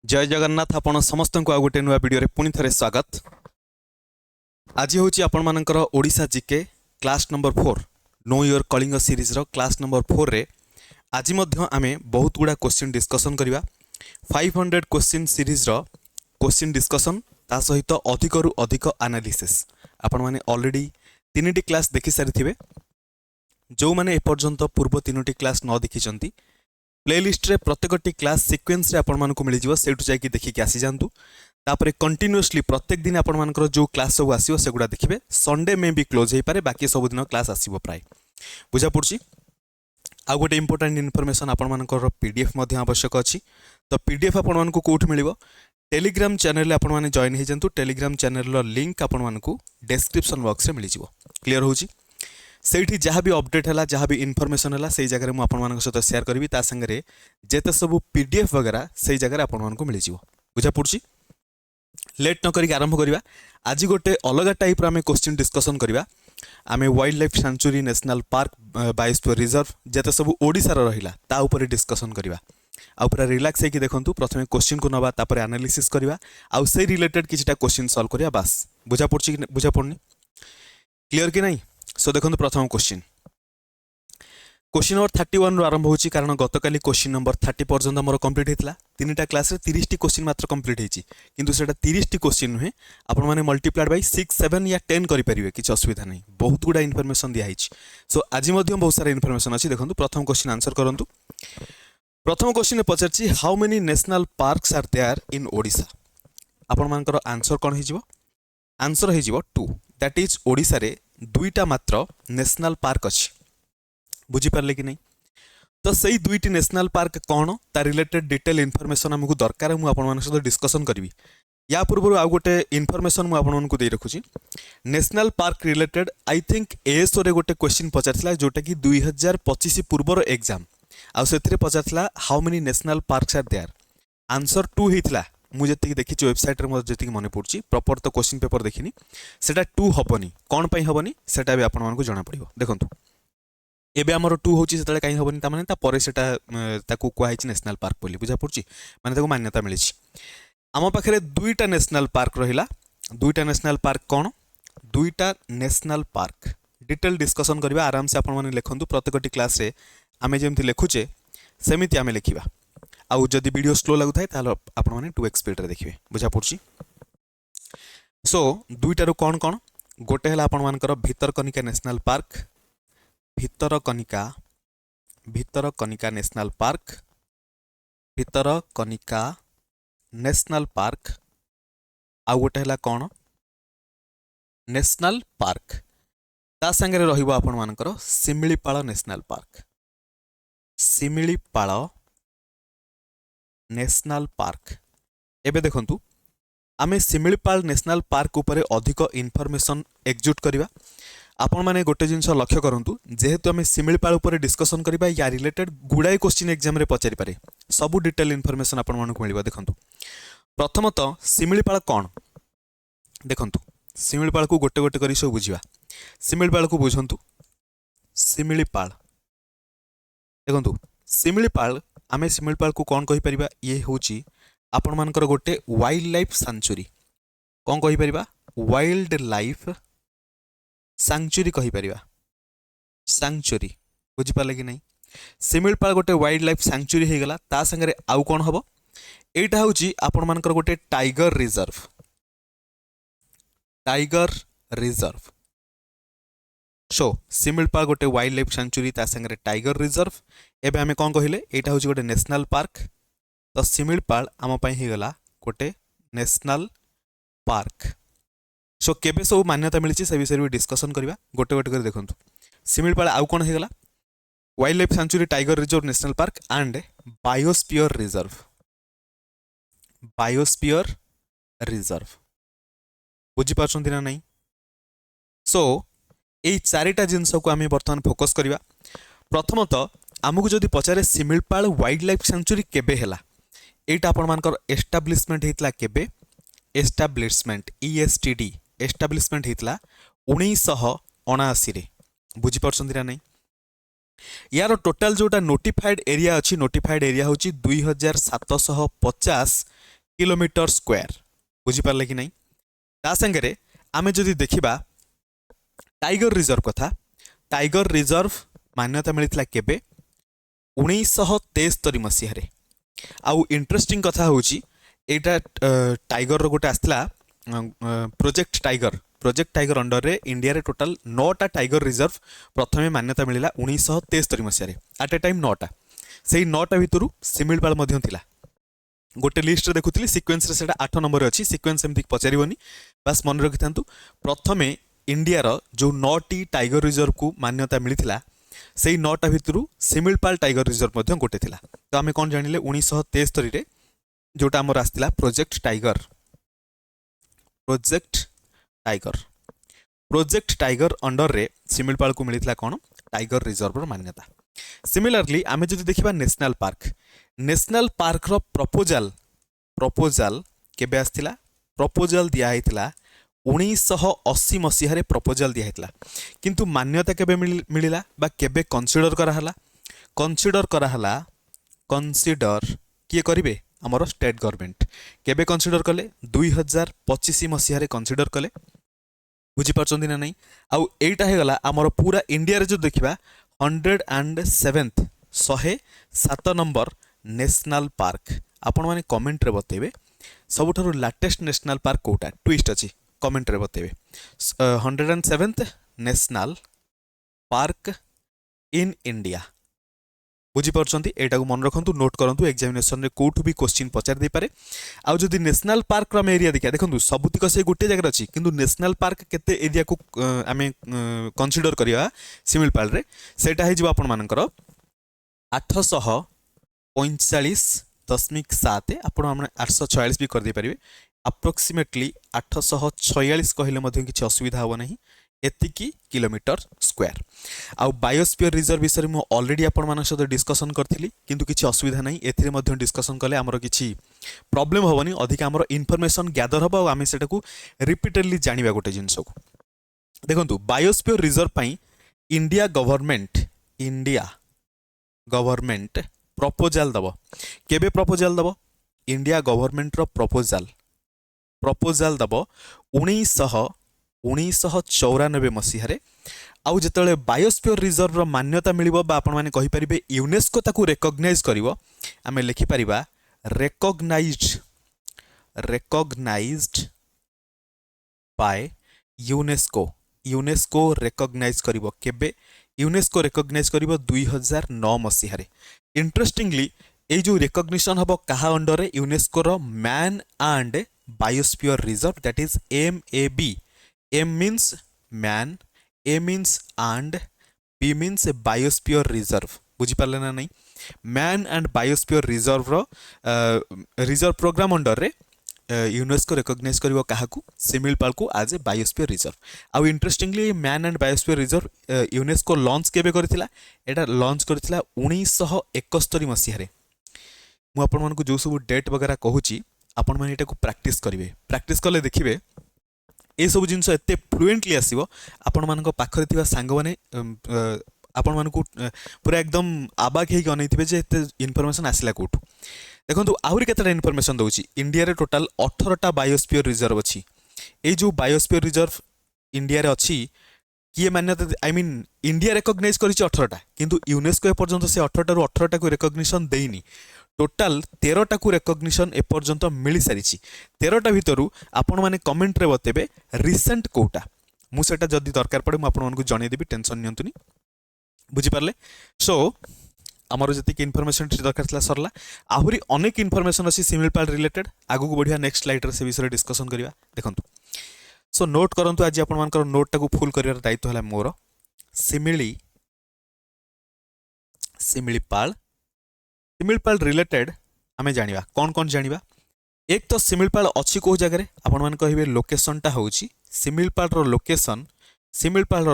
जय जगन्नाथ आपण समस्त को आ गोटे नुआ वीडियो रे पुणी थे स्वागत। आज हूँ आपण मानकर Odisha GK class number 4 know your Kalinga series रो क्लास नंबर 4 रे आज आमे बहुत गुड़ा क्वेश्चन डिस्कसन करवा 500 क्वेश्चन सीरीज रो क्वेश्चन डिस्कसन ता सहित अधिक रु अधिक एनालिसिस आपण माने ऑलरेडी 3टी क्लास देखि सारी थे। जो माने एपर्यंत पूर्व 3टी क्लास न देखी प्लेलिस्ट रे प्रत्येकटी क्लास सीक्वेंस रे आपण मानकु मिली जिवो सेठु जाई कि देखि के आसी जांतु। तापरे कंटिन्यूअसली प्रत्येक दिन आपण मानकर जो क्लास सब आसीबो सेगुडा देखिबे। संडे में भी क्लोज हे पारे बाकी सब दिन क्लास आसीबो प्राय बुझा पड़छि। आ गोटे इंपोर्टेंट इनफॉरमेशन आपण मानकर पीडीएफ मध्ये आवश्यक अछि। तो पीडीएफ आपण मानकु कोठ मिलिबो टेलीग्राम चैनल आपण माने जॉइन हे जंतु। टेलीग्राम चैनल रो लिंक आपण मानकु डिस्क्रिप्शन बॉक्स रे मिली जिवो। क्लियर होछि सेठी जहाँ भी अपडेट है जहाँ भी इनफॉरमेशन है से जगह मुझे आपण सहित शेयर करी ता संगे जेते सब पीडीएफ वगैरह से जगह आपण मिल जाव बुझा पड़ी। लेट न करी आरंभ करवा। आज गोटे अलग टाइप आम क्वेश्चन डिस्कसन करवा। आम wild life century national park biosphere reserve जेते सब ओडिशार रहिला ता ऊपर डिस्कसन करवा। आउ पूरा रिलैक्स होकर देखूँ प्रथम क्वेश्चन को नवा तापर एनालिसिस करवा आउ से रिलेटेड किछटा क्वेश्चन सॉल्व करवा बास बुझा पड़ी बुझा पड़नी क्लियर कि नहीं। सो देखो प्रथम क्वेश्चन नंबर 31 रु आरंभ होची कारण गतकाली क्वेश्चन नंबर 30 पर्यंत मोर कंप्लीट हेतला। 3टा क्लास रे 30टी क्वेश्चन मात्र कंप्लीट हेची किंतु सेटा 30टी क्वेश्चन नुहे आपण माने मल्टीप्लाइड बाय 6 7 या 10 करि परिबे किछ असुविधा नहीं। बहुत गुडा इनफॉरमेशन दिया हेची। सो आज मध्ये बहुत सारा इनफॉरमेशन अछि। देखंतु प्रथम क्वेश्चन आंसर करंतु। प्रथम क्वेश्चन पचारछि how many national parks are there in Odisha. आपण मानकर आंसर कोन हेजिवो आंसर हेजिवो 2 दैट इज ओडिशा रे 2टा मात्र नेशनल पार्क अच्छी बुझी पारे कि नहीं। तो सही 2टी नेशनल पार्क कौन ता रिलेटेड डिटेल इनफॉरमेशन हमको दरकार मुझे आपण सहित डिस्कसन करी। या पूर्व आउ गोटे इनफॉरमेशन मुझे आपको दे रखुची national park related I think ASO रे गोटे क्वेश्चन पचार जोटा कि 2025 पूर्वर एग्जाम आउ से पचार how many national parks are there answer 2 होता। मुझे देखी वेबसाइट रे जी मन पड़ी प्रॉपर तो क्वेश्चन पेपर देखनी सेटा 2 हेनी कौन पाई हेनी सेटा भी आपको जना पड़ो। देखो एबे आमर 2 होची सेतले काई हेनी ता माने ता परे सेटा ताकू कुआ हिची नेशनल पार्क बोली बुझा पड़ची माने ताकू मान्यता मिली। आम पाखरे 2टा नेशनल पार्क रहिला। 2टा नेशनल पार्क कौन 2टा नेशनल पार्क डिटेल डिस्कसन करबा आराम से आपण माने लिखंतु। प्रत्येकटी क्लास रे आमे जेमति लिखुचे सेमिति आमे लिखिबा आउ जदि वीडियो स्लो लगुता है आपण माने 2x स्पीड रे देखिबे बुझा पड़ची। सो 2टारू कौन कौन गोटे है आपण मानकर Bhitarkanika national park Bhitarkanika national park Bhitarkanika national park आउ गोटे है कौन नेशनल पार्क ता संगे रहिबो आपण मानकर Similipal national park Similipal national park. एबे देखंतु आमे शिमिलीपाल नेशनल पार्क उपरे अधिक इनफॉरमेशन एक्जुट करिवा। आपण माने गोटे जिंस लक्ष्य करंतु जेहेतु आमे शिमिलीपाल उपरे डिस्कसन करिबा या रिलेटेड गुडाई क्वेश्चन एग्जाम रे पचारि पारे सबु डिटेल इनफॉरमेशन आपण मानकु मिलिबा। देखंतु प्रथमतः शिमिलीपाल कौन देखंतु शिमिलीपाल को गोटे गोटे करी सब बुझिबा। शिमिलीपाल को बुझंतु शिमिलीपाल देखंतु शिमिलीपाल आमे शिमिलीपाल को कौन कहि परिबा ये होची आपण मानकर गोटे वाइल्ड लाइफ सेंचुरी कौन कहि परिबा वाइल्ड लाइफ सेंचुरी कहि परिबा सेंचुरी बुझि पाले कि नहीं। शिमिलीपाल गोटे वाइल्ड लाइफ सेंचुरी हे गला ता संगे आउ कौन हबो एटा होची आपण मानकर गोटे टाइगर रिजर्व। सो शिमिलीपाल गोटे वाइल्ड लाइफ सेंचुरी ता संगे टाइगर रिजर्व। एबे हमें कौन कहले एटा होची गोटे नेशनल पार्क। तो शिमिलीपाल आम पाई हे गला गोटे नेशनल पार्क। सो केबे सब मान्यता मिली से विषय भी डिस्कसन करवा गोटे गोटे कर देखंतु। शिमिलीपाल आउ कौन हे गला wild life century tiger reserve national park and biosphere reserve बुझी पाछंती ना नहीं। सो यही 4टा जिनस को आम बर्तमान फोकस करवा। प्रथमतः आमको जदि पचारे शिमिलीपाल वाइल्ड लाइफ सेंचुरी केबे हैला एटा आपण मानकर एस्टाब्लिशमेंट हेतला केबे एस्टाब्लिशमेंट ESTD एस्टाब्लिशमेंट हेतला 1979 रे बुझी परछंती ना नहीं। यार टोटाल जोटा नोटिफाइड एरिया अच्छी नोटिफाइड एरिया होची 2750 किलोमीटर स्क्वायर बुझिपारे कि नहीं ता संगे आमे जदि देखिबा टाइगर रिजर्व कथा टाइगर रिजर्व मान्यता मिलता केबे 1973 मसीह आउ इंटरेस्टिंग कथा होची एटा टाइगर रो गोटे आसला प्रोजेक्ट टाइगर अंडर रे इंडिया रे टोटल 9टा टाइगर रिजर्व प्रथमे मान्यता मिलिला 1973 मसीह एट ए टाइम 9टा से 9टा भितरु सिमिलपाल मध्य थिला गोटे लिस्ट देखुली सिक्वेन्स से 8 नंबर अच्छी सिक्वेन्स एमती पचारबनी बास मन रखि था प्रथमे इंडिया रो जो 9टी टाइगर रिजर्व को मान्यता मिलता से 9टा भितरु सिमिलपाल टाइगर रिजर्व मध्य गोटे थिला तो आमे कौन जानिले 1973 रे जोटा आमर आसला प्रोजेक्ट टाइगर अंडर रे सिमिलपाल को मिलता कौन टाइगर रिजर्व मान्यता सिमिलरली आमे जदि देखिबा नेशनल पार्क रो प्रपोजल केबे आस्तिला प्रपोजल दिया हैतिला 1980 मसीह रे प्रपोजल दिया हैतिला किंतु मान्यता केबे मिलिला बा केबे कंसीडर किए करिवे हमर स्टेट गवर्नमेंट केबे कंसीडर कले 2025 मसीह रे कंसीडर कले बुझी पारछन्ती ना नहीं आउ एटा हे गला हमर पूरा इंडिया रे जो देखिबा 107th 107 नंबर नेशनल पार्क आपण माने कमेंट रे बतेबे सबुठारु लेटेस्ट नेशनल पार्क कोटा ट्विस्ट अछि कमेंट रे बतेबे 107th national park in India बुझी पारछन्ती एटा को मन रखंतु नोट करंतु एग्जामिनेशन रे कोठु भी क्वेश्चन पचार दे पारे आ जदि नेशनल पार्क रो एरिया देखा देखंतु सबुतिक से गोटे जगह अछि किंतु नेशनल पार्क केते एरिया को आमे कंसीडर करिया सिमिलपाल रे सेटा हे जिवो आपण मानकर 845.7 आपण हमने 846 भी कर दे पारिबे अप्रोक्सीमेटली 846 कहले मध्य किछि असुविधा हो नहीं एतिकी किलोमीटर स्क्वायर आउ बायोस्फीयर रिजर्व विषय में ऑलरेडी आपण मान सहित डिस्कशन करथिली किंतु किछि असुविधा नहीं एथिरे मध्य डिस्कशन कले हमर किछि प्रॉब्लम होबनी अधिक हमर इन्फॉर्मेशन गैदर होबा आउ आमे सेटा को रिपीटेडली जानिबा गोटे जिंस को देखंतु बायोस्फीयर रिजर्व पई इंडिया गवर्नमेंट प्रपोजल दबो केबे प्रपोजल दबो इंडिया गवर्नमेंट रो प्रपोजल दबो 1994 मसीह आउ जिते बायोस्फीयर रिजर्व रो मान्यता मिलिबो बा आपण माने कहि परिबे यूनेस्को ताकू रिकॉग्नाइज करिवो आमे लिखि परिबा रिकॉग्नाइज्ड बाय यूनेस्को रिकॉग्नाइज करिवो केबे यूनेस्को रिकॉग्नाइज करिवो 2009 मसीह इंटरेस्टिंगली ए जो रिकॉग्निशन हबो कहा अंडर रे यूनेस्को रो man and biosphere reserve that is MAB M means man A means and B means biosphere reserve बुझी पारले ना नहीं मैन एंड बायोस्फीयर रिजर्व रो रिजर्व प्रोग्राम अंडर रे यूनेस्को रिकॉग्नाइज करिवो काहाकू सिमिलपाल को एज ए बायोस्फीयर रिजर्व आउ interestingly man and biosphere reserve UNESCO launch केबे करथिला एटा लॉन्च करथिला 1971 मसीह रे मु आपण मानकु जो सब डेट वगैरह कहूची आपण माने एटा को प्रैक्टिस कले देखिबे ए सब जिनस एते फ्लुएंटली आसीबो आपण मानको पाखरे थिबा सांग माने आपण मानको पूरा एकदम आबाक हेकि अनैथिबे जे एते इन्फॉर्मेशन आसिला कोठु देखंतु आहुरी केतटा इन्फॉर्मेशन दउची इंडिया रे टोटल 18टा बायोस्फीयर रिजर्व अछि ए जो बायोस्फीयर रिजर्व इंडिया रे अछि किए मान्यता आई मीन इंडिया रिकॉग्नाइज करिछि 18टा किंतु यूनेस्को ए पर्यंत से 18टा रु 18टा को रिकॉग्निशन देइनी टोटाल 13टा को रिकॉग्निशन ए पर्यंत मिली सारिछि 13टा भितरु आपण माने कमेंट रे बतेबे रिसेंट कोटा मु सेटा जदी दरकार पड़े मु आपण मानकु जणे देबी टेंशन नियंतुनी बुझी पारले सो हमर जति के इन्फॉर्मेशन दरकार थला सरला आहुरी अनेक इन्फॉर्मेशन अछि सिमिलपाल रिलेटेड आगु को बढ़िया नेक्स्ट स्लाइड रे से विषय डिस्कशन करिवा देखंतु सो नोट करंतु आज आपण मानकर नोट टाकू फुल करिवार दायित्व हला मोर सिमिलपाल रिलेटेड आमे जानिबा कौन जानिबा एक तो सिमिलपाल अच्छी को जगह आपण मान कहिबे लोकेशनटा होउची सिमिलपाल रो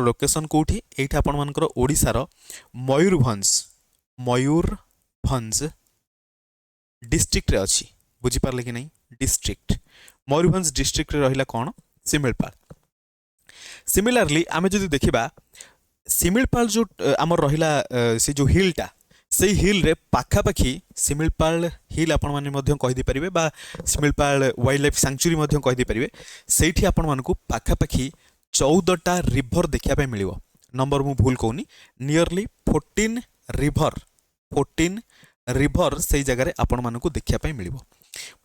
लोकेशन कोठी एठा आपण मानकर ओडिसा रो मयूरभंज डिस्ट्रिक्ट रे अछि बुझी पारले कि नहीं डिस्ट्रिक्ट मयूरभंज डिस्ट्रिक्ट रे रहिला कोन सिमिलपाल सिमिलरली आमे जदि देखिबा सिमिलपाल जो आमर रहिला से जो हिलटा से हिल रे पाखापाखि सिमिलपाल हिल आपण माने मध्य कहि दी परिबे बा सिमिलपाल वाइल्ड लाइफ सैंक्चुरी मध्य कहि दी परिबे सेठी आपण मानकु पाखापाखि 14टा रिवर देखिया पे मिलिवो नंबर मु भूल कहूनी नियरली 14 रिवर 14 रिवर से जगह आपण मानकु देखिया पे मिलिवो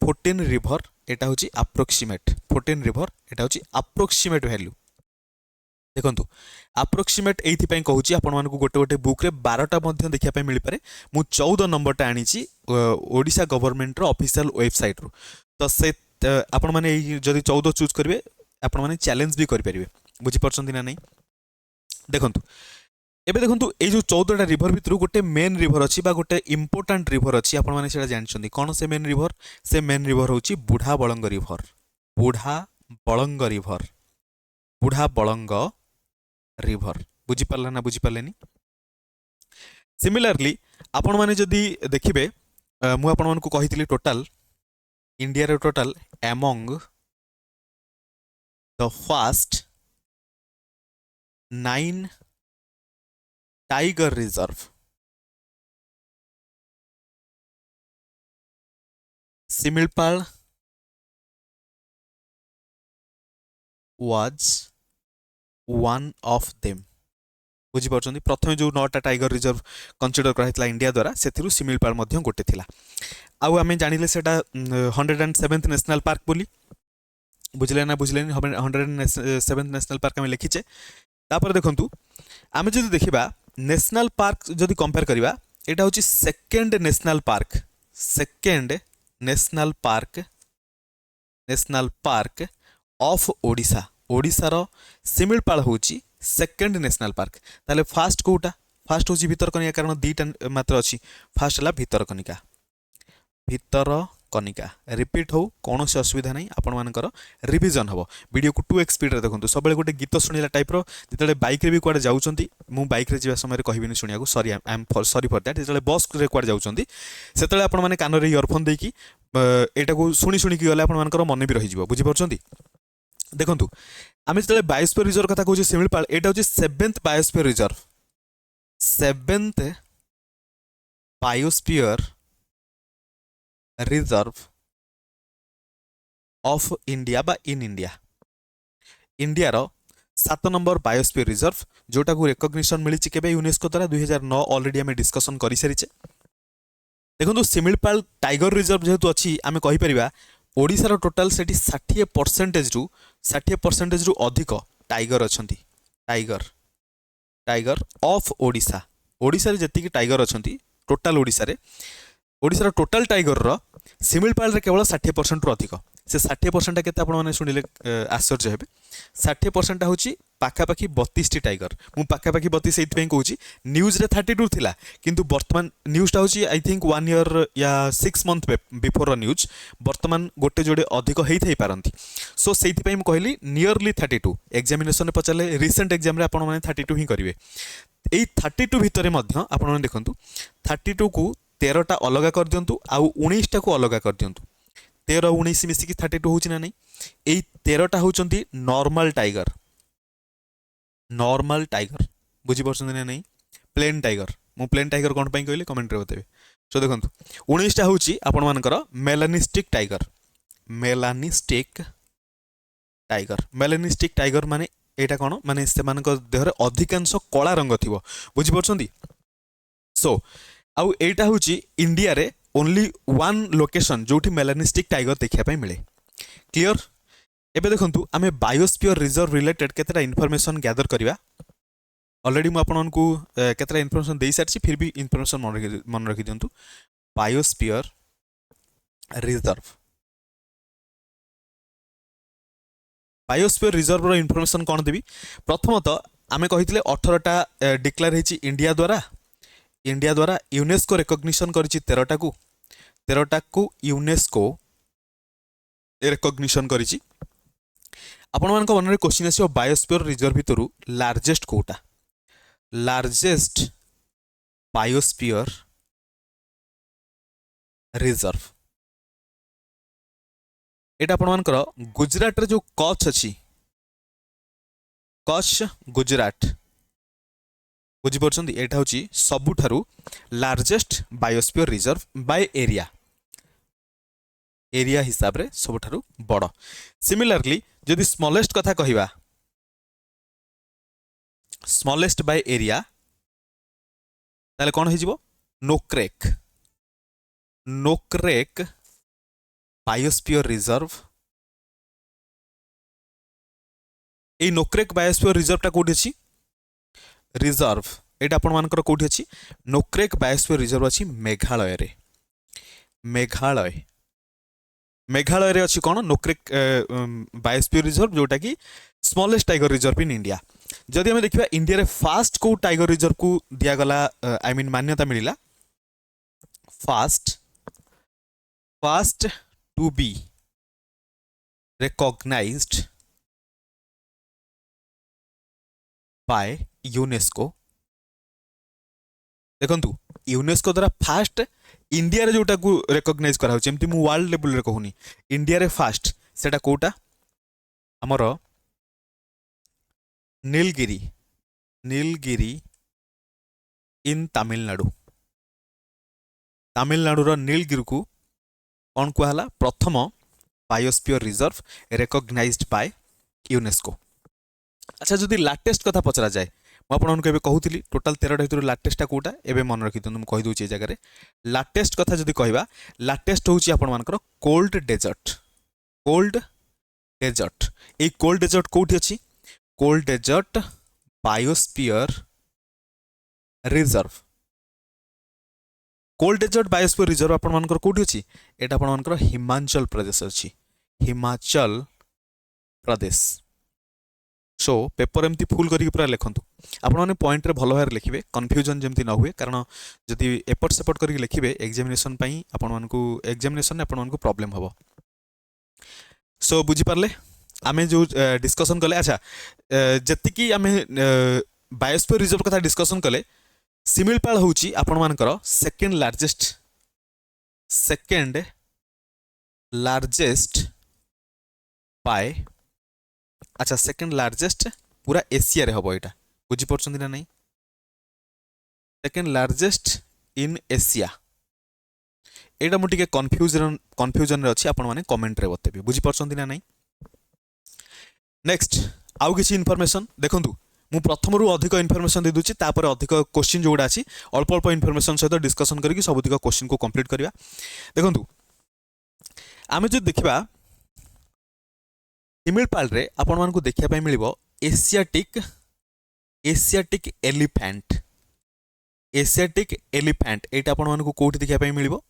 14 रिवर एटा होची अप्रोक्सीमेट 14 रिवर एटा होची अप्रोक्सीमेट वैल्यू देखंतु अप्रोक्सीमेट एथि पई कहूची आपण मानकु गोटे गोटे बुक रे 12टा मध्य देखिया पे मिलि पारे मु 14 नंबरटा आनीची ओडिशा गवर्नमेंट रो ऑफिशियल वेबसाइट रो तो से आपण माने जदी 14 चूज करबे आपण माने चैलेंज भी करि परिबे बुझी परछंती ना नहीं देखंतु एबे देखंतु ए जो 14टा रिवर भितरु गोटे मेन रिवर अछि बा गोटे इंपोर्टेंट रिवर अछि आपण माने सेटा जानछंती कोन से मेन रिवर होची बुढ़ा बळंग रिवर बुढ़ा बळंग रिवर बुझी पारला ना बुझी पारलेनी सिमिलरली आपण माने जदी देखिबे मु आपण मानकु कहितली टोटल इंडिया रे total among the first 9 tiger reserve Similipal was one of them बुझी परछंती प्रथम जो 9टा टाइगर रिजर्व कंसीडर कराइतला इंडिया द्वारा सेथिरु सिमिलपाल मध्य गोटे थिला आउ आमे जानिले सेटा 107th नेशनल पार्क बोली बुझले ना बुझले 107th नेशनल पार्क आमे लिखिचे तापर देखंतु आमे जदि देखिबा नेशनल पार्क जदि कंपेयर करिबा एटा होची second national park of Odisha ओडिशार सिमिलपाल होची सेकंड नेशनल पार्क ताले फास्ट कोटा फास्ट होची भितरकनिका कारण दीटा मात्र अछि फास्ट हला भितरकनिका रिपीट हो कौन से असुविधा नहीं आपण मानकर रिवीजन हबो वीडियो को 2x स्पीड रे देखंतु सबले गोटे गीत सुनिला टाइप रो जेतले बाइक रे भी कुआडे जाउचंती मु बाइक रे जिवा समय रे कहबिनी सुनिया को sorry I am sorry for that जेतले बस रे कुआडे जाउचंती सेतले आपण माने कान रे इयरफोन देकी एटा को सुनी सुनी की गले आपण मानकर मन भी रहि जिवो बुझी परछंती देखंतु आमे जेतले बायोस्फीयर रिजर्व कथा कहूचे सिमिलपाल एटा होची 7th biosphere reserve of India बा इन इंडिया रो 7 नंबर बायोस्फीयर रिजर्व जोटा को रिकॉग्निशन मिली केबे यूनेस्को द्वारा 2009 ऑलरेडी आमे डिस्कशन करि सारिचे देखंतु सिमिलपाल टाइगर रिजर्व जेहेतु अछि आमे कहि परिबा ओडिसा रो टोटल सेठी 60% रु अधिक टाइगर अछंती टाइगर ऑफ ओडिशा ओडिसा रे जति कि टाइगर अछंती टोटल ओडिसा रो टोटल टाइगर रो सिमिलपाल रे केवल 60% रु अधिक से 60% केते आपण माने सुनिले आश्चर्य हेबे 60% होची पाखापाखि 32 टी टाइगर मु पाखापाखि 32 एथि कहूची न्यूज रे 32 थिला किंतु वर्तमान न्यूज टा होची आई थिंक 1 ईयर या 6 मंथ बिफोर न्यूज वर्तमान गोटे जोड़े अधिक हेई थई पारंती सो सेथि पई म कहली नियरली 32 एग्जामिनेशन ने पचाले रिसेंट एग्जाम रे आपण माने 32 ही करिवे एई 32 भितरे मध्य आपण माने देखंतु 32 को 13 टा अलगा कर दियंतु आ 19 टा को अलगा कर दियंतु 13 19 मिसिकी 32 होची ना नहीं एई 13 टा होचंती नॉर्मल टाइगर बुझी परछन ना नहीं प्लेन टाइगर मु प्लेन टाइगर कोन पई कहले कमेंट रे बताबे सो देखंतु 19 टा होची आपण मानकर मेलानिस्टिक टाइगर माने एटा कोन माने से मानक देह रे अधिकांश कला रंग थिबो बुझी परछंती सो आउ एटा होची इंडिया रे ओनली वन लोकेशन जोठी मेलानिस्टिक टाइगर देखिया पई मिले क्लियर एबे देखंतु आमे बायोस्फीयर रिजर्व रिलेटेड केतरा इन्फॉर्मेशन गैदर करिवा ऑलरेडी मु आपन को केतरा इन्फॉर्मेशन देई सारछि फिर भी इन्फॉर्मेशन मन रखि दियंतु बायोस्फीयर रिजर्व रो इन्फॉर्मेशन कोन देबी प्रथमतः आमे कहितले 18 टा डिक्लेयर हेछि इंडिया द्वारा यूनेस्को रिकॉग्निशन करिछि 13 को यूनेस्को रिकॉग्निशन करिछि आपण मान मन में क्वेश्चन आसो बायोस्फीयर रिजर्व भितर लार्जेस्ट कोटा लार्जेस्ट बायोस्फीयर रिजर्व एटा आपण मानकर गुजरात रे जो कच्छ अछि कच्छ गुजरात बुझिपारुछन्ती एटा होची सबुठारु largest biosphere reserve by area हिसाब रे सबुठारु बड़। सिमिलरली जदि स्मॉलेस्ट कथा कहिबा स्मॉलेस्ट बाय एरिया ताले कोन हिजिबो नोक्रेक बायोस्फीयर रिजर्व। ए नोक्रेक बायोस्फीयर रिजर्व टा कोठी अछि रिजर्व एटा आपण मानकर कोठी अछि नोक्रेक बायोस्फीयर रिजर्व अछि मेघालय रे। मेघालय रे अछि कोन नोक्रेक बायोस्फीयर रिजर्व जोटा कि smallest tiger reserve in India. जदि हमें देखिबा इंडिया रे फास्ट को टाइगर रिजर्व को दिया गला आई मीन मान्यता मिलिला first to be recognized by UNESCO. देखंतु यूनेस्को द्वारा फास्ट इंडिया रे जोटा को रिकॉग्नाइज करा होची एमती मु वर्ल्ड लेवल रे कहूनी इंडिया रे फास्ट सेटा कोटा हमर नीलगिरी इन तमिलनाडु रो नीलगिरी को कौन कहला प्रथम biosphere reserve recognized by UNESCO. अच्छा जदि लाटेस्ट कथा पचरा जाए मुझे कहूली टोटाल 13टा भर लाटेस्ट कोटा एवं मन रखी तुम कही दूसरी जगह लाटेस्ट कथा जदि कहवा लाटेस्ट हूँ आपर कोल्ड डेजर्ट ये कोल्ड डेजर्ट कौटी अच्छी cold desert biosphere reserve. Cold desert biosphere reserve आपर कौटी अच्छी एटा आपर हिमाचल प्रदेश अच्छी हिमाचल प्रदेश। सो पेपर एमती फुल करके पूरा लिखंतु आपण माने पॉइंट रे भलो भार लिखिबे कंफ्यूजन जेमती न हुए कारण जदि एपट सेपट करके लिखिबे एग्जामिनेशन पई आपण मानकू एग्जामिनेशन ने आपण मानकू प्रॉब्लम हबो। सो बुझी पारले आमे जो डिस्कशन कले। अच्छा जति की आमे बायोस्फीयर रिजर्व कथा डिस्कशन कले सिमिलपाल होची आपण मानकर सेकंड लार्जेस्ट बाय अच्छा सेकंड लार्जेस्ट पूरा एशिया रे हबो एटा बुझी परछंती ना नहीं सेकंड लार्जेस्ट इन एशिया एटा मु टिके कंफ्यूजन रे अछि आपण माने कमेंट रे बतेबे बुझी परछंती ना नहीं। नेक्स्ट आउ किछि इन्फॉर्मेशन देखंतु मु प्रथम रु अधिक इन्फॉर्मेशन दे दुछि तापर अधिक क्वेश्चन जोडा अछि अल्प अल्प इन्फॉर्मेशन सहित डिस्कशन करके सब अधिक क्वेश्चन को कंप्लीट करिया। देखंतु आमे जो देखिबा सिमिलपाल रे आपण मानकू देखिया पय मिलिबो एशियाटिक एलिफेंट एटा आपण मानकू कोठी देखिया पय मिलिबो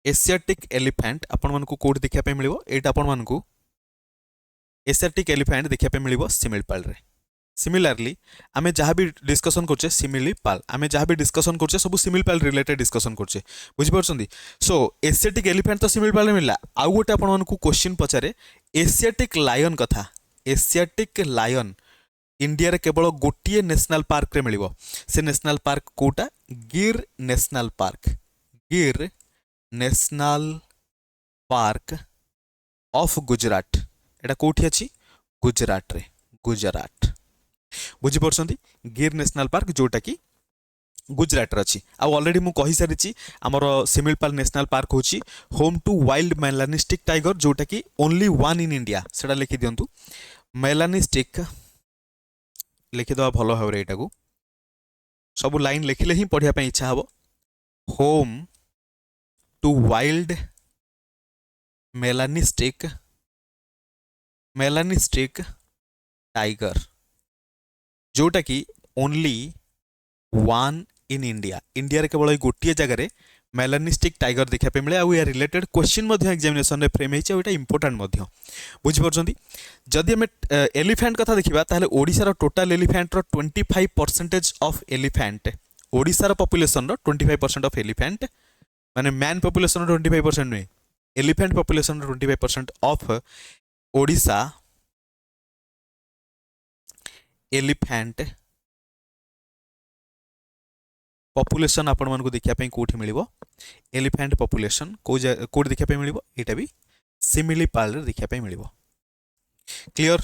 एशियाटिक एलिफेंट आपण मानकू कोठी देखिया पय मिलिबो एटा आपण मानकू एशियाटिक एलिफेंट देखिया पय मिलिबो सिमिलपाल रे। सिमिलरली आमे जहाँ भी डिस्कशन करछे सिमिलपाल आमे जहाँ भी डिस्कशन करछे सब सिमिलपाल रिलेटेड डिस्कशन करछे बुझि परछंती। सो एशियाटिक एलिफेंट तो सिमिलपाल मिलला आउ गोटे आपण मानकू क्वेश्चन पचारे एशियाटिक लायन कथा एशियाटिक लायन इंडिया रे केवल गोटिए नेशनल पार्क रे मिलिबो से नेशनल पार्क कोटा गिर नेशनल पार्क ऑफ गुजरात एटा कोठी अछि गुजरात बुझी परछंती गिर नेशनल पार्क जोटा कि गुजरात रे अछि। आ ऑलरेडी मु कहि सारिछि हमर सिमिलपाल नेशनल पार्क होछि home to wild melanistic tiger जोटा कि ओनली वन इन इंडिया सेटा लिखि दियंतु मेलानिस्टिक लिखि दवा भलो भाबरे एटा को सब लाइन लिखिले ही पढ़िया पे इच्छा हबो home to wild melanistic tiger जोटा कि ओनली वन इन इंडिया रे केवल गोटे जगह मेलानिस्टिक टाइगर देखा पे मिले या रिलेटेड क्वेश्चन एग्जामिनेशन रे फ्रेम होइछ एटा इंपोर्टेंट बुझी परछंती। जदि हमें एलिफेंट कथा देखिबा ताले ओडिसा टोटल एलिफेंट रो 25% ऑफ एलिफेंट ओडिसा पॉपुलेशन रो 25% ऑफ एलिफेंट माने मैन पॉपुलेशन रो 25% नुहे एलिफेंट पॉपुलेशन रो 25% ऑफ ओडिसा एलिफेंट पॉपुलेशन आपण मानको देखिया पे कोठी मिलिबो एलिफेंट पॉपुलेशन कोठी देखिया पे मिलिबो एटा भी सिमिलपाल रे देखिया पे मिलिबो। क्लियर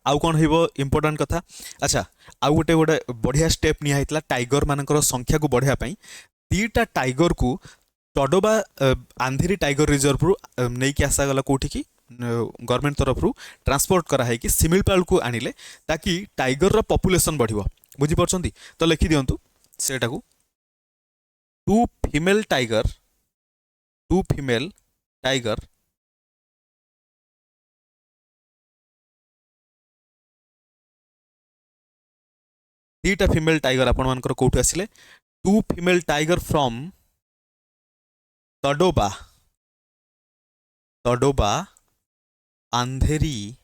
आउ कोन हेबो इंपोर्टेंट कथा। अच्छा आउ गोटे गोटे बढ़िया स्टेप निया हैतला टाइगर मानकर संख्या को बढ़ाया पई दीटा टाइगर को टडोबा आंधेरी टाइगर रिजर्व रु नहीं कि आसा गला कोठी की गवर्नमेंट तरफ रु ट्रांसपोर्ट करा है कि सिमिलपाल को आनिले ताकि टाइगर रो पॉपुलेशन बढ़िबो बुझी परछंती तो लिखि दियंतु सेटा को टू फीमेल टाइगर दीटा फीमेल टाइगर आपण मानकर कोठी आसिले two female tiger from Tadoba Andhari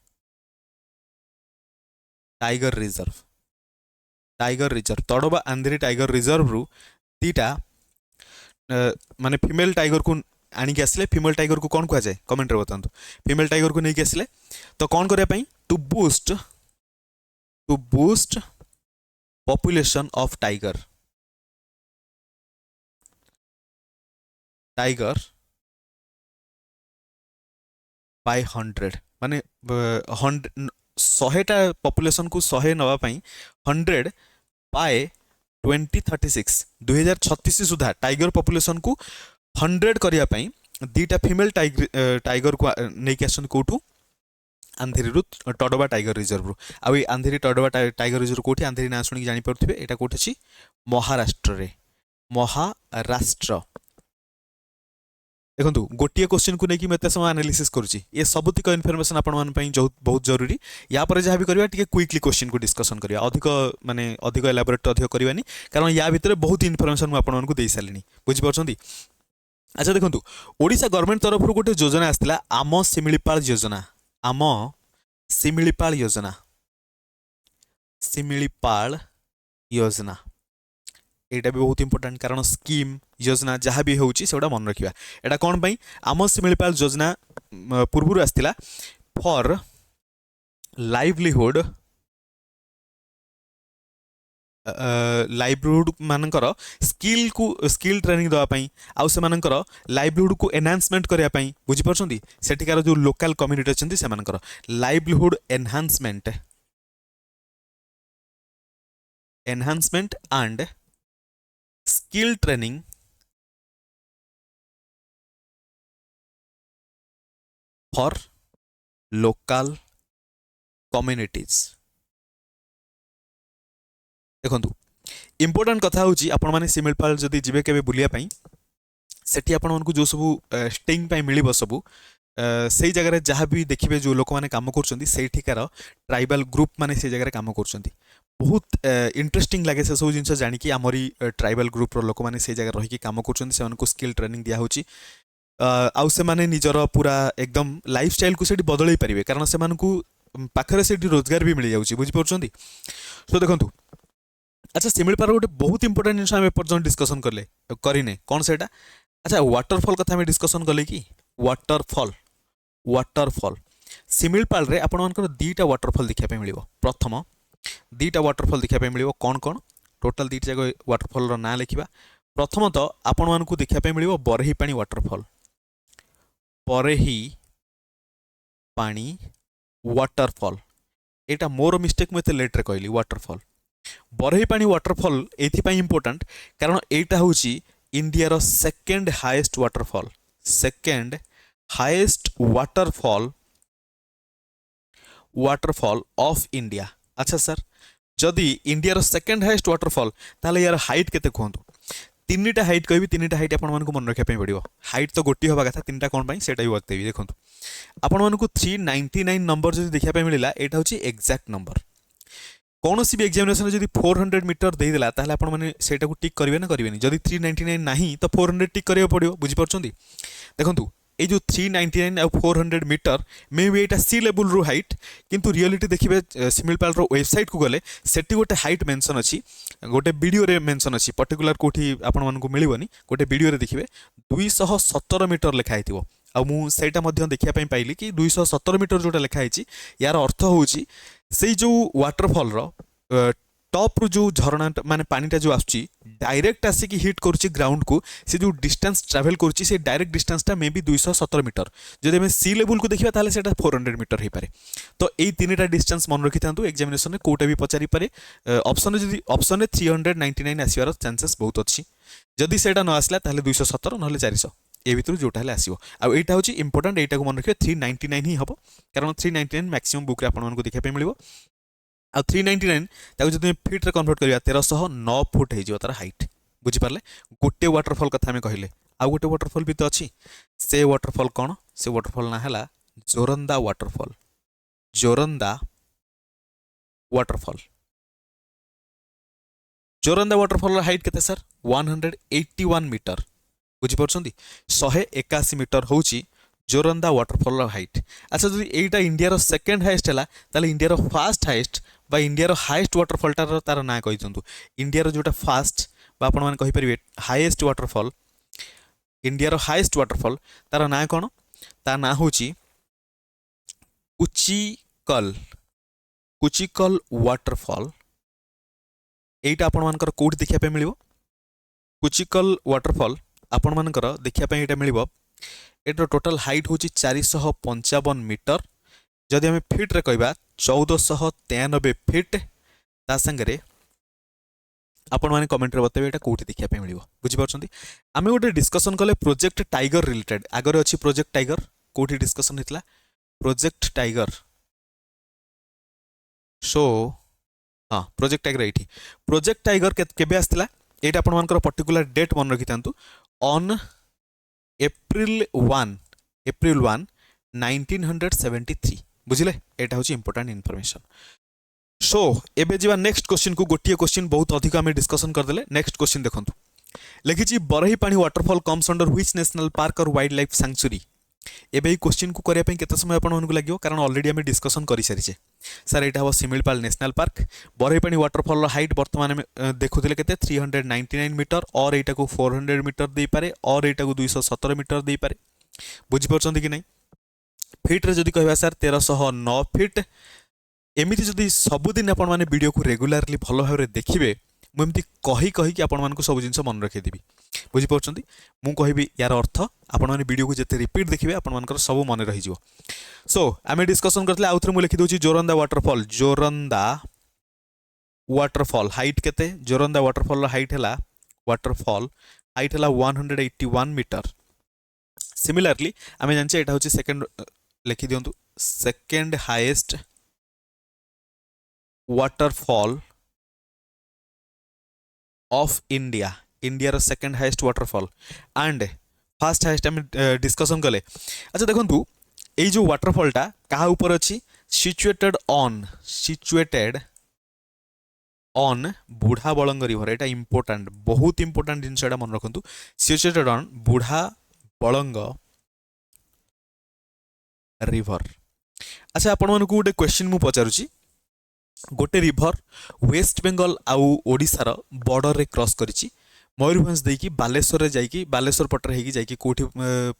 tiger reserve Tadoba Andhari tiger reserve रु दीटा माने फीमेल टाइगर को आनिक आसिले फीमेल टाइगर को कौन कहा जाए कमेंट रे बतांतु फीमेल टाइगर को नहीं आसिले तो कौन करिया पई to boost population of tiger by 100 माने 100टा पॉपुलेशन को 100 नवा पई 100 बाय 2036 सुधा टाइगर पॉपुलेशन को 100 करिया पई दीटा फीमेल टाइगर को नहीं आसन कोठू आंधेरी रु टडोबा टाइगर रिजर्व रु आ आंधेरी टडोबा टाइगर रिजर्व कोठी आंधेरी ना सुनी जानि परथिबे एटा कोठी अछि महाराष्ट्र देखो गोटे क्वेश्चन को लेकिन एत समय एनालिसिस करुच्ची ये सबुतिक इनफॉरमेशन आपण बहुत जरूरी या पर जहाँ भी करवा क्विकली क्वेश्चन को डिस्कशन करवा अधिक माने अधिक एलाबोरेट अधिक करवानी कारण या भितर बहुत इनफॉरमेशन आपको दे सारे बुझीपार। अच्छा देखो ओडिशा गवर्नमेंट तरफ गोटे योजना आसला आम शिमिलीपाल योजना एटा भी बहुत इंपोर्टेंट कारण स्कीम योजना जहाँ भी होउची सेटा मन रखिबा एटा कोन पई आम शिमिलीपाल योजना पूर्व आसला फॉर लाइवलीहुड मानकर स्किल ट्रेनिंग दवा पई आउ से मानकर लाइवलीहुड को एनहांसमेंट करिया पई बुझी परछंती सेठिकार जो लोकल कम्युनिटी अछंती से मानकर livelihood enhancement and skill training for local communities देखो इंपोर्टेंट कथा हूँ आपण मैंने शिमिलीपाल जदि जीवे के बुलिया सेठी आपण मानकु जो सबू स्टिंग पाई मिलिबो सबू से जगह जहाँ भी देखिए जो लोक मैंने काम कर ट्राइबल ग्रुप माने से जगह काम कर बहुत इंटरेस्टिंग लगे से सब जिन जानिकी आमरी ट्राइबल ग्रुप लोक मैंने से जगह रही काम कर स्किल ट्रेनिंग दिया होची आउ से माने निजर पूरा एकदम लाइफ स्टाइल को सेठी बदलई पारिबे कारण से मानकु पाखरे सेठी रोजगार भी मिल जाउची बुझी परछंती। सो देखंतु अच्छा शिमिलीपाल गोटे बहुत इंपोर्टेंट जिन आम एपर्यंत डिस्कसन कले करिने कौन से अच्छा वाटरफॉल कथा आम डिस्कसन कले कि वाटरफॉल शिमिलीपाल रे आपण मानकर दीटा वाटरफॉल देखा मिल प्रथम दीटा वाटरफॉल देखा मिल कौन कौन टोटाल दीटा जगह वाटरफॉल ना लिखा प्रथम तो आपण मानकु देखा मिल बरही पानी वाटरफॉल एटा मोर मिस्टेक मुझे लेट्रे कहली वाटरफॉल बरही पानी वाटरफॉल एथि इंपोर्टेंट कारण एटा होची इंडिया रो second highest waterfall of India. अच्छा सर जदि इंडिया रो सेकंड हाईएस्ट वाटरफॉल ताले यार हाइट केते कहंतु तीनटा हाइट कहबी तीनटा हाइट आपण मानकु मन रखिया पड़ो हाइट तो गोटी हवा कथा तीनटा कौन पाई सेटा भी बतेबी देखो आपण मानकु 399 नंबर जदि देखिया मिलला एटा होची एग्जैक्ट नंबर कौन सी भी एग्जामिनेशन जब 400 मीटर देदेला ताहले आपण माने सेटा को टिक करिवे ना करिवेनी जदि 399 नाही तो 400 टिक करिया पड़ियो बुझी परछंती देखंतु ए जो 399 और 400 मीटर मे भी एटा सी लेवल रो हाइट किंतु रियलिटी देखिबे शिमिलीपाल रो वेबसाइट को गले सेटी गोटे हाइट मेंशन अछि गोटे वीडियो रे मेंशन अछि पर्टिकुलर कोठी आपण मानकु मिलिबोनी गोटे वीडियो रे देखिबे 217 मीटर लिखा हिथिबो आ मु सेटा मध्य देखिया पई पाइली कि 217 मीटर जोटा लिखा हिची यार अर्थ होची से जो वाटरफॉल रो टॉप रु जो झरणा माने पानीटा जो आसुची डायरेक्ट आसिक हिट करुच्ची ग्राउंड को से जो डिस्टेंस ट्रावेल करुच्ची से डायरेक्ट डिस्टेंसटा मे बी 217 मीटर जदि आम सी लेवल को देखा ताले सेटा 400 मीटर हो पारे तो यही तीन डिस्टेंस मन रखी था एग्जामिनेशन में कोटा भी पचारि पारे ऑप्शन जदि ऑप्शन 399 आसवार चांसेस बहुत अच्छी जदि सेटा न आसला ताले 217 ना 400 ए भितर जोटा हेले आसीबो आ एटा होची इंपोर्टेंट एटा को मन रखियो 399 ही हबो कारण 399 मैक्सिमम बुक रे आपन मन को देखा पे मिलिबो आ 399 ताको जदि फीट रे कन्वर्ट करिया 1309 फुट हे जिवो तार हाइट बुझी पारले गोटे वाटरफॉल कथा में कहिले आ गोटे वाटरफॉल भी तो अच्छी से वाटरफॉल कौन से वाटरफॉल ना हैला जोरंदा वाटरफॉल जोरंदा वाटरफॉल जोरंदा वाटरफॉल हाइट केते सर 181 मीटर बुझी परछंती 181 मीटर होची जोरंदा वाटरफॉल हाइट अच्छा जदि एटा इंडिया रो सेकंड हाईएस्ट हैला ताले इंडिया रो फर्स्ट हाईएस्ट बा इंडिया रो हाईएस्ट वाटरफॉल तार ना कहि दंतु इंडिया रो जोटा फर्स्ट बा आपण मान कहि परिबे हाईएस्ट वाटरफॉल इंडिया रो हाईएस्ट वाटरफॉल तार ना कोन ता ना होची कुचिकल वाटरफॉल एटा आपण मानकर कोड देखिया पे मिलिबो कुचिकल वाटरफॉल आपण मानकर देखिया पे एटा मिलिबो एटर टोटल हाइट होची 455 मीटर जदि हमें फीट रे कहबा 1493 फीट ता संगरे आपण माने कमेंट रे बतेबे एटा कोठी देखिया पे मिलिबो बुझि परछंती आमे गोटे डिस्कशन कले प्रोजेक्ट टाइगर रिलेटेड आगर अछि प्रोजेक्ट टाइगर कोठी डिस्कशन हितला प्रोजेक्ट टाइगर सो हाँ प्रोजेक्ट टाइगर ये प्रोजेक्ट टाइगर केबे आसला एटा आपण मानकर पर्टिकुलर डेट मन रखि थांतु ऑन एप्रिल 1 1973 बुझिले एटा होची इंपोर्टेंट इनफॉरमेशन सो एबे जीवा नेक्स्ट क्वेश्चन को गोटिए क्वेश्चन बहुत अधिक आमे डिस्कशन कर देले नेक्स्ट क्वेश्चन देखंतु लिखिची बरही पानी waterfall comes under which national park और वाइल्ड लाइफ सैंक्चुरी एबे क्वेश्चन को करिया पे केते समय आपण मानकु लागियो कारण ऑलरेडी आमे डिस्कशन करि सारिचे सर एटा हो Similipal national park Barehipani waterfall height वर्तमान में देखुथिले केते 399 मीटर और एटा को 400 मीटर दे पारे और एटा को 217 मीटर दे पारे बुझि परछंती कि नै फीट रे जदि कहबा सर 1309 फीट एमिति जदि सबुदिन आपण माने वीडियो को रेगुलरली भलो भाबरे देखिबे मु एमती कहि कहि कि आपण मानकु सब जिंस मन रखि देबी बुझि परछंती मु कहिबी यार अर्थ आपण माने वीडियो को जते रिपीट देखिबे आपण मानकर सब मन रहि जिवो सो आमे डिस्कशन करथले आउथरे मु लिखि दोची जोरंदा वाटरफॉल हाइट केते जोरंदा वाटरफॉल हाइट हला वाटरफॉल हाइट हला 181 मीटर सिमिलरली आमे जानचे एटा होची सेकंड लिखि दियंतु second highest waterfall of India India रो second highest waterfall and first highest हम डिस्कशन कले अच्छा देखंतु ए जो वाटरफॉलटा कहा ऊपर अछि सिचुएटेड ऑन बुढ़ा बलंग रिवर एटा इंपोर्टेंट बहुत इंपोर्टेंट जिनस एटा मन रखंतु सिचुएटेड ऑन बुढ़ा बलंग रिवर अच्छा आपण मानकु गोटे क्वेश्चन मु पचारुची गोटे रिवर वेस्ट बेंगल आउ ओडिशार बॉर्डर रे क्रॉस करिची मयूरभंज देकी बालेश्वर रे जाइकी बालेश्वर पटर हेकी जाइकी कोठी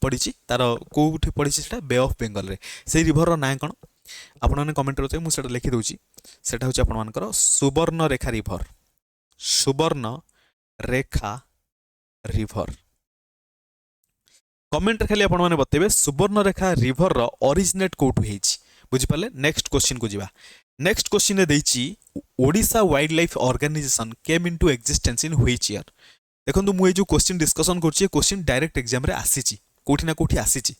पड़ीची तार कोठी पड़ीची सेटा बे ऑफ बेंगल रे से रिवर रो नाम कोन आपण माने कमेंट करते मु सेटा लिखि दोची सेटा होची आपण मानकर सुवर्ण रेखा रिवर कमेंट खाली आपण माने बतेबे सुवर्ण रेखा रिवर रो ओरिजिनेट कोठु हेची बुझि पाले नेक्स्ट क्वेश्चन को जिबा नेक्स्ट क्वेश्चन ने देइची Odisha wild life organisation came into existence in which year देखंतु मु ए जो क्वेश्चन डिस्कशन करछि क्वेश्चन डायरेक्ट एग्जाम रे आसीची कोठी ना कोठी आसीची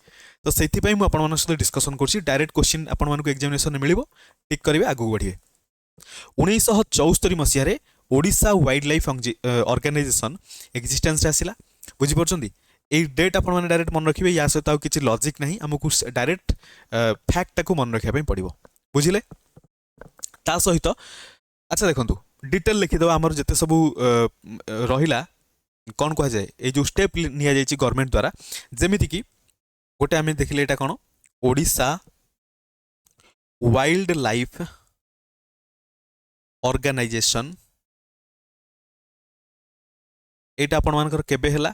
तो सेति पई मु आपण मानक सहित डिस्कशन करछि डायरेक्ट क्वेश्चन आपण मानक एग्जामिनेशन में मिलिबो टिक करिवे आगु बढ़िए 1974 मसिया रे Odisha wild life organisation existence रे आसिला बुझि परछंती ए डेट आपण माने डायरेक्ट मन रखिबे या सहित किछि लॉजिक नहीं हमकु डायरेक्ट फैक्ट को मन रखिया पई पड़िबो बुझिले ता सहित अच्छा देखंतु डिटेल लिखिद आमर जिते सब रहिला कौन कह जाए ये जो स्टेप निया जाइछि गवर्नमेंट द्वारा जेमिति कि गोटे आमे देखिले एटा कोन ओडिशा वाइल्ड लाइफ ऑर्गेनाइजेशन एटा आपण मानकर केबे हला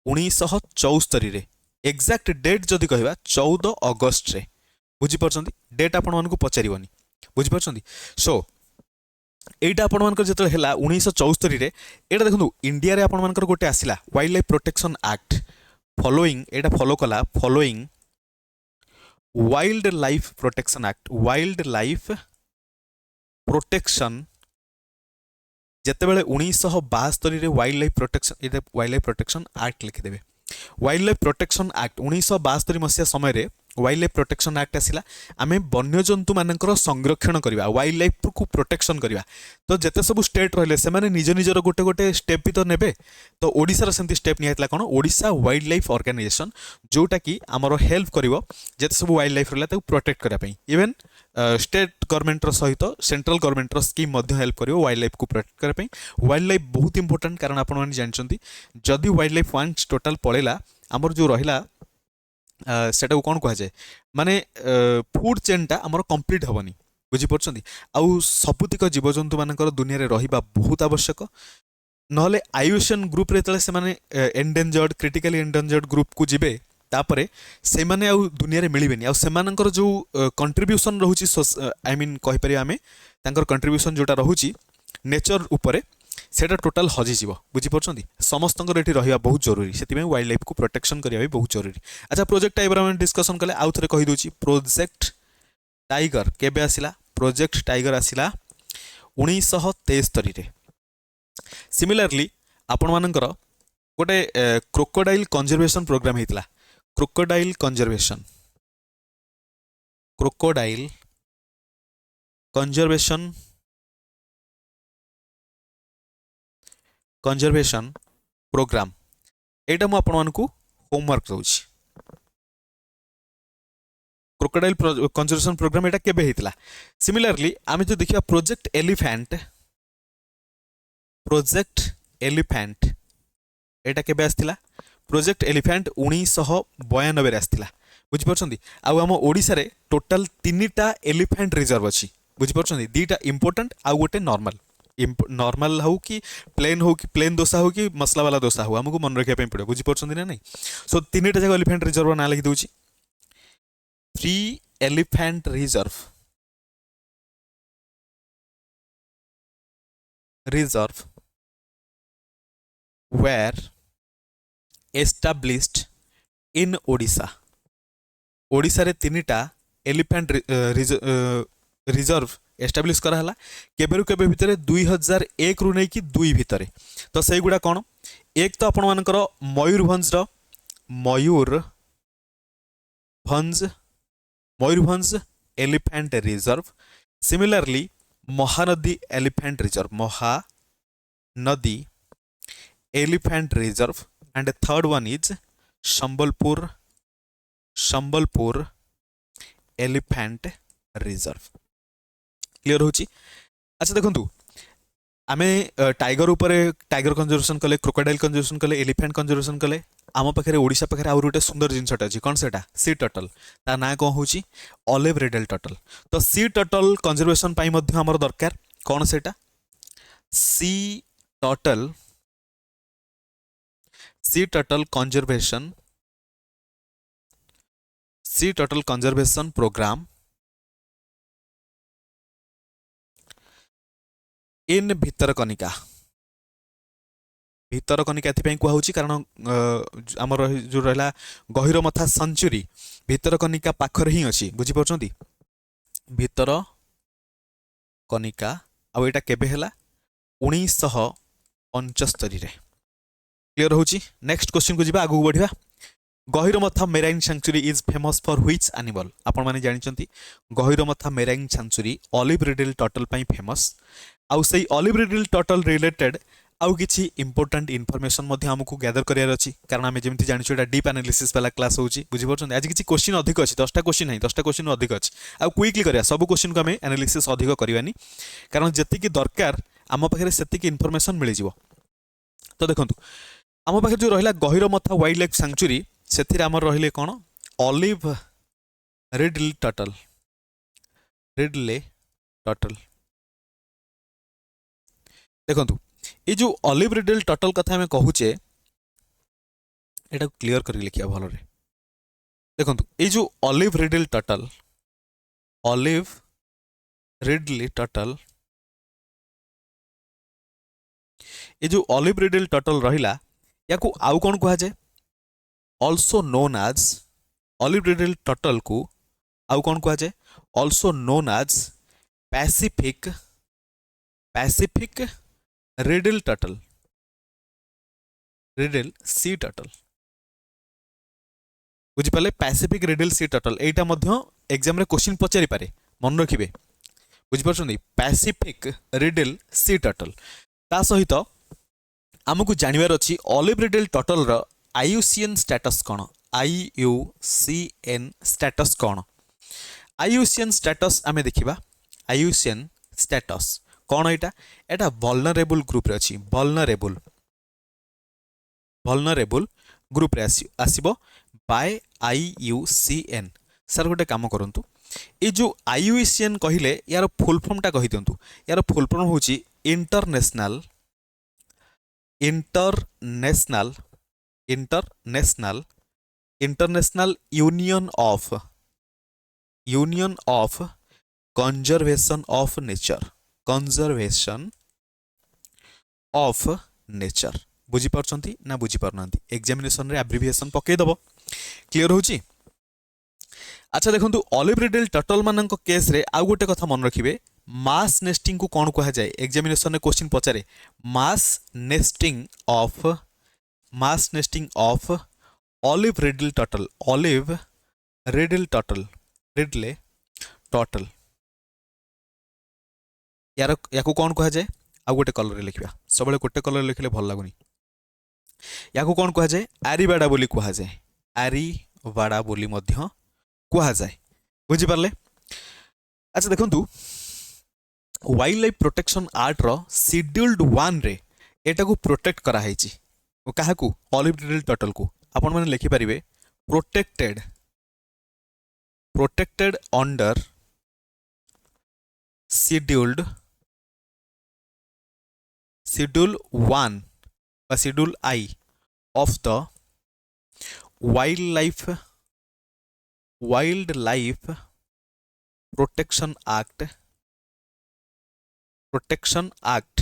1974 रे एग्जैक्ट डेट जदि कहबा 14 अगस्त रे बुझि परछंती डेट आपण मानकु पचारिबनी बुझि परछंती सो এইটা ଆପଣମାନଙ୍କର ଯେତେବେଳେ ହେଲା 1974 ରେ ଏଇଟା ଦେଖନ୍ତୁ ଇଣ୍ଡିଆରେ ଆପଣମାନଙ୍କର ଗୋଟେ ଆସିଲା wild life protection act following ଏଇଟା ଫଲୋ କଲା following wild life protection act wild life protection ଯେତେବେଳେ 1972 ରେ ୱାଇଲ୍ଡ ଲାଇଫ୍ ପ୍ରୋଟେକ୍ସନ୍ ଏଇଟା ୱାଇଲ୍ଡ ଲାଇଫ୍ ପ୍ରୋଟେକ୍ସନ୍ ଆକ୍ଟ ଲେଖିଦେବେ ୱାଇଲ୍ଡ ଲାଇଫ୍ ପ୍ରୋଟେକ୍ସନ୍ ଆକ୍ଟ 1972 ମସିହା ସମୟରେ ୱାଇଲ୍ଡ ଲାଇଫ୍ ପ୍ରୋଟେକ୍ସନ୍ ଆକ୍ଟ ଆସିଲା ଆମେ ବନ୍ୟଜନ୍ତୁ ମାନଙ୍କର ସଂରକ୍ଷଣ କରିବା ୱାଇଲ୍ଡ ଲାଇଫ୍କୁ ପ୍ରୋଟେକ୍ସନ୍ କରିବା ତ ଯେତେ ସବୁ ଷ୍ଟେଟ୍ ରହିଲେ ସେମାନେ ନିଜ ନିଜର ଗୋଟେ ଗୋଟେ ଷ୍ଟେପ୍ ବି ତ ନେବେ ତ ଓଡ଼ିଶାର ସେମିତି ଷ୍ଟେପ୍ ନିଆଯାଇଥିଲା କ'ଣ ଓଡ଼ିଶା ୱାଇଲ୍ଡ ଲାଇଫ୍ ଅର୍ଗାନାଇଜେସନ୍ ଯେଉଁଟାକି ଆମର ହେଲ୍ପ କରିବ ଯେତେ ସବୁ ୱାଇଲ୍ଡ ଲାଇଫ୍ ରହିଲା ତାକୁ ପ୍ରୋଟେକ୍ଟ କରିବା ପାଇଁ ଇଭେନ୍ स्टेट गवर्नमेंटर सहित सेंट्रल गवर्नमेंटर स्कीम हेल्प कर वाइल्ड लाइफ को प्रोटेक्ट करने वाइल्ड लाइफ बहुत इंपोर्टेंट कारण आपने जानते जदि वाइल्ड लाइफ वन्स टोटाल पलैला आमर जो रहा सेटा को कौन कहुए माने फूड चेनटा आमर कंप्लीट हेनी बुझीपार आउ सबुतिक जीवजंतु मानकर दुनिया रे रहिबा बहुत आवश्यक नहले आयुएसन ग्रुप रे तले से माने एंडेंजर्ड क्रिटिकली एंडेंजर्ड ग्रुप को जिबे तापरे से माने आउ दुनिया रे मिलिबेनी आउ सेमानकर जो कंट्रीब्यूशन रहउची आई मीन कहि परिया आमे तांकर कंट्रीब्यूशन जोटा रहउची नेचर उपरे सेटा टोटाल हजि जीव बुझी परछंती समस्तंकर एठी रहिबा बहुत जरूरी सेति में वाइल्ड लाइफ को प्रोटेक्शन करिया भी बहुत जरूरी अच्छा प्रोजेक्ट टाइप रे डिस्कशन कले आउ थरे कहि दोची प्रोजेक्ट टाइगर केबे आसिला प्रोजेक्ट टाइगर आसिला 1973 रे सिमिलरली आपण मानकर गोटे क्रोकोडाइल कंजर्वेशन प्रोग्राम हेतला क्रोकोडाइल कंजर्वेशन प्रोग्राम एटा मु आपण मानकु होमवर्क दउछि क्रोकोडाइल कंजर्वेशन प्रोग्राम एटा केबे हेतला सिमिलरली आमे जो देखिया प्रोजेक्ट एलिफेंट एटा केबे आस्थिला प्रोजेक्ट एलिफेंट 1992 आस्थिला बुझी परछंती आउ हम ओडिसा रे टोटल 3टा एलिफेंट रिजर्व अछि बुझी परछंती दीटा इंपोर्टेंट आउ गोटे नॉर्मल हो कि प्लेन दोसा हो कि मसला वाला दोसा हो हमको मन रखिया पे पड़े बुझी परछंती ना नहीं सो 3टा जगह एलिफेंट रिजर्व ना लिखि दोछि 3 elephant reserve were established in Odisha Odisha रे 3टा एलिफेंट रिजर्व एस्टाब्लिश करा हला केबेरु केबे भितरे 2001 रु नै कि 2 भितरे तो सेई गुडा कोन एक तो आपण मानकर Mayurbhanj elephant reserve similarly Mahanadi elephant reserve Mahanadi elephant reserve and the third one is Sambalpur elephant reserve clear होची अच्छा देखंतु आमे टाइगर ऊपर टाइगर कंजर्वेशन कले क्रोकोडाइल कंजर्वेशन कले एलिफेंट कंजर्वेशन कले आम पाखे ओडिशा पाखे आउर गोटे सुंदर जिनसटा अछि कोन सेटा सी टर्टल ता ना कोन होची ऑलिव रिडल टर्टल तो सी टर्टल कंजर्वेशन पाई मध्ये हमर दरकार कोन सेटा सी टर्टल कंजर्वेशन प्रोग्राम इन भितरकनिका एथि कुआ होची कारण आमर जो रहला गहिरमथा सेंचुरी भितरकनिका पाखर ही अछि बुझी परछंती भितरकनिका आ एटा केबे हला 1975 रे क्लियर होची नेक्स्ट क्वेश्चन को जिबा आगु बढ़िबा Gahirmatha marine sanctuary is famous for which animal आपण माने जानिचंती Gahirmatha marine sanctuary olive ridley turtle पई फेमस आउ सेई ऑलिव रिडल टर्टल रिलेटेड आउ किछि इंपोर्टेंट इन्फॉर्मेशन मध्ये हमकु गैदर करियार अछि कारण आमे जेमति जानिछु एटा डीप एनालिसिस वाला क्लास होची बुझि परछन आज किछि क्वेश्चन अधिक अछि 10टा क्वेश्चन नै 10टा क्वेश्चन अधिक अछि आउ क्विकली करिया सब क्वेश्चन को आमे एनालिसिस अधिक करिवानी कारण जति कि दरकार आम पाखरे सेति कि इन्फॉर्मेशन मिलि जिवो तो देखंतु आम पाखे जो रहिला गहिरमथा वाइल्ड लाइफ सेंचुरी सेथिर आमर रहिले कोन ऑलिव रिडल टर्टल देखंतु ये जो ऑलिव रिडल टर्टल कथा हमें कहूचे एटा क्लियर कर लिखिया भलो रे देखंतु ये जो ऑलिव रिडल टर्टल ये जो ऑलिव रिडल टर्टल रहिला या को आउ कोन कहा जाए also known as olive ridley turtle को आउ कोन कहा जाए also known as Pacific Pacific ridley turtle ridley sea turtle बुझिपारे पैसिफिक रिडल सी टर्टल एटा मध्य एग्जाम रे क्वेश्चन पचारि पारे मन रखिबे बुझिपारछन्ती पैसिफिक रिडल सी टर्टल ता सहित आमको जानवर अच्छी ऑलिव रिडल टर्टल रो आईयूसीएन स्टेटस कौन आईयूसीएन स्टेटस कौन आईयूसीएन स्टेटस आमे देखिबा आईयूसीएन स्टेटस कौन एटा वल्नरेबल ग्रुप रे अछि वल्नरेबल ग्रुप रे आसीबो बाय आईयूसीएन सर गोटे काम करंतु ये जो आईयूसीएन कहिले यार फुल फॉर्म टा कहि दियंतु यार फुल फॉर्म होची international union of conservation of nature बुझी पारछंती ना बुझी पारनांती एग्जामिनेशन रे एब्रिविएशन पकई दबो क्लियर होची। अच्छा देखंतु ऑलिव रिडल टर्टल मानक केस रे आउ गोटे कथा मन रखिबे मास नेस्टिंग को कौन कहा जाए एग्जामिनेशन में क्वेश्चन पचारे mass nesting of olive ridley turtle यार या को कौन कहा जाए आउ गोटे कलर रे लिखिबा सब गोटे कलर लिखले भल लागुनी या को कौन कहा जाए आरीवाड़ा बोली कहा जाए आरीवाड़ा बोली मध्य कहा जाए बुझी पारले। अच्छा देखंतु वाइल्ड लाइफ प्रोटेक्शन आर्ट रो शेड्यूल्ड 1 रे एटा को प्रोटेक्ट करा है क्या ऑलिव रिडल टर्टल को आपण माने लिखि परिबे प्रोटेक्टेड अंडर शेड्यूल 1 बा schedule I of the wild life protection act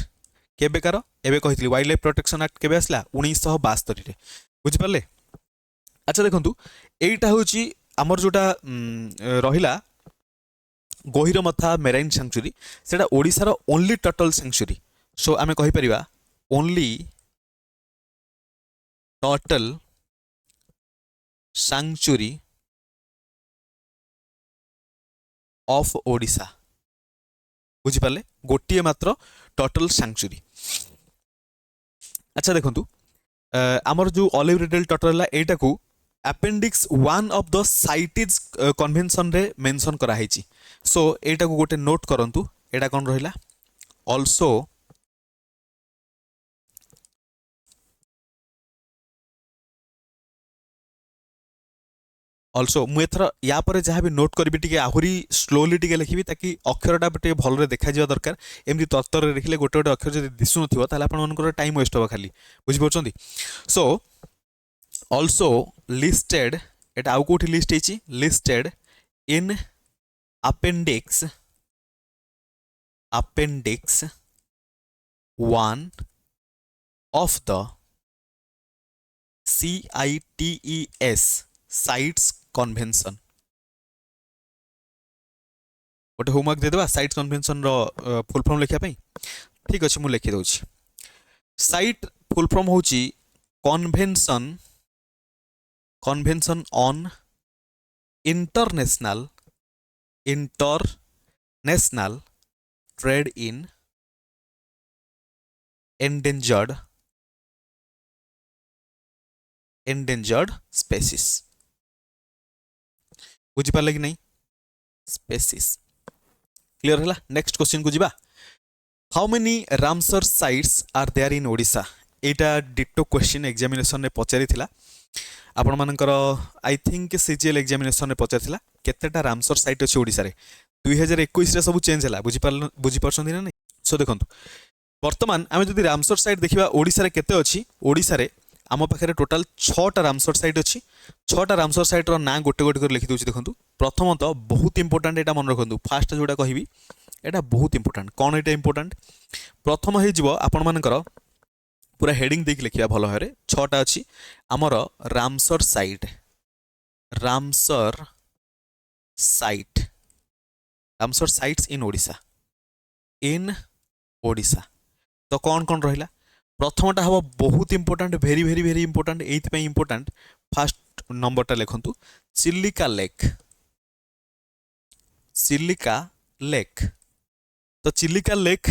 केबे कार एबे कहितली वाइल्ड लाइफ प्रोटेक्शन एक्ट केबे आसला 1972 रे बुझि पारले। अच्छा देखंतु एटा होची हमर जोटा रहिला गहिरमथा मेराइन सैंक्चुरी सेटा ओडिसा रो ओनली टर्टल सैंक्चुरी सो आमे कहि परिबा only turtle sanctuary of Odisha बुझी पारले गोटे मात्र टर्टल सैंक्चुरी। अच्छा देखंतु आमर जो ऑलिव रिडल टर्टल एटा को अपेंडिक्स 1 ऑफ द साइटेज कन्वेंशन रे मेंशन करा हैची सो एटा को गोटे नोट करंतु एटा कोन रहिला ऑल्सो मु एथर या पर जहाँ भी नोट करी टिके आहुरी स्लोली टिके लिखिबी ताकि अक्षरटा टिके भलरे देखा जिवा दरकार एमती तत्तर लिखिले गोटे गोटे अक्षर जदि दिसु नथिबो ताले आपण मनकर टाइम वेस्ट होबा खाली बुझि परछंती। सो ऑल्सो लिस्टेड एटा आउ कोठी लिस्ट हेची listed in appendix 1 of the CITES CITES convention गोटे होमवर्क दे देबा साइट्स कन्वेंशन रो फुल फॉर्म लिखिया पई ठीक अछि मु लिखि दउछि साइट फुल फॉर्म होची convention on international trade in endangered species बुझी पारले कि नहीं स्पेसीज क्लियर है। नेक्स्ट क्वेश्चन को जीवा how many Ramsar sites are there in Odisha एटा डिटो क्वेश्चन एग्जामिनेशन रे पचारि थिला आपण मानकर आई थिंक सीजीएल एग्जामिनेशन रे पचारि थिला केतेटा रामसर साइट अछि ओडिशा रे 2021 रे सब चेंज हला बुझी परछन ना नहीं। सो देखंतु वर्तमान आमे जदि रामसर साइट देखिबा ओडिशा रे केते अछि ओडिशा रे आम पाखे टोटाल 6टा रामसर साइट अच्छी 6टा रामसर साइट ना गोटे गोटे कर लिखि दूसरी देखो प्रथमत बहुत इंपोर्टाट यहाँ मन रखु फास्ट जोटा कहि यहाँ बहुत इंपोर्टाट कौन यहाँ इंपोर्टाट प्रथम हो आपण मानकर पूरा हेडिंग देख लिखिया भल भाव छटा अच्छी आमर Ramsar site Ramsar site Ramsar sites in Odisha तो कौन कौन रहा प्रथमटा हम बहुत इंपोर्टाट भेरी भेरी भेरी इंपोर्टाट ये इंपोर्टाट फास्ट नंबरटा लिखु चिल्लिका लेक तो चिल्लिका लेक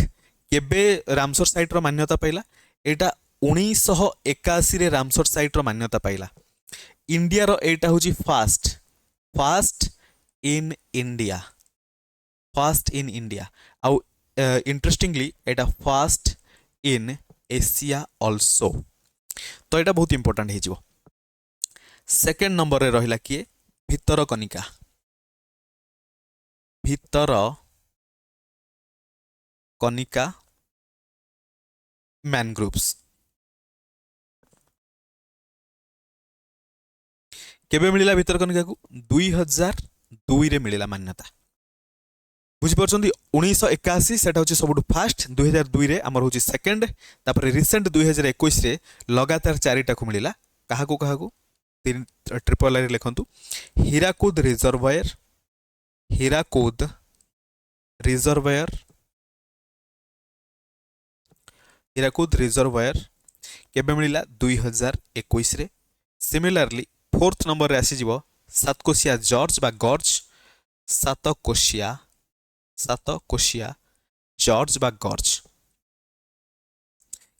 केबे रामसर साइट रो मान्यता पाइला एटा 1981 रे रामसर साइट रो मान्यता पाइला इंडिया रो एटा होची फास्ट इन इंडिया आउ interestingly Etah fast in Asia also तो एटा बहुत इंपोर्टेंट हे जिवो सेकेंड नंबर रे रहिला किए भितरकनिका मैनग्रुव्स केबे मिलिला भितरकनिका को 2002 रे मिलिला मान्यता बुझिपार 1981 सेटा होची सबुठु फास्ट 2002 रे हमर होची सेकंड तापर रिसेंट 2021 रे लगातार चारिटा को मिलिला काहाकू ट्रिपल आई लिखंतु हीराकुद रिजर्वायर केबे मिलिला 2021 रे सिमिलरली फोर्थ नंबर रे आसी जिवो सातकोशिया जॉर्ज बा गॉर्ज सातकोशिया जॉर्ज बा गॉर्ज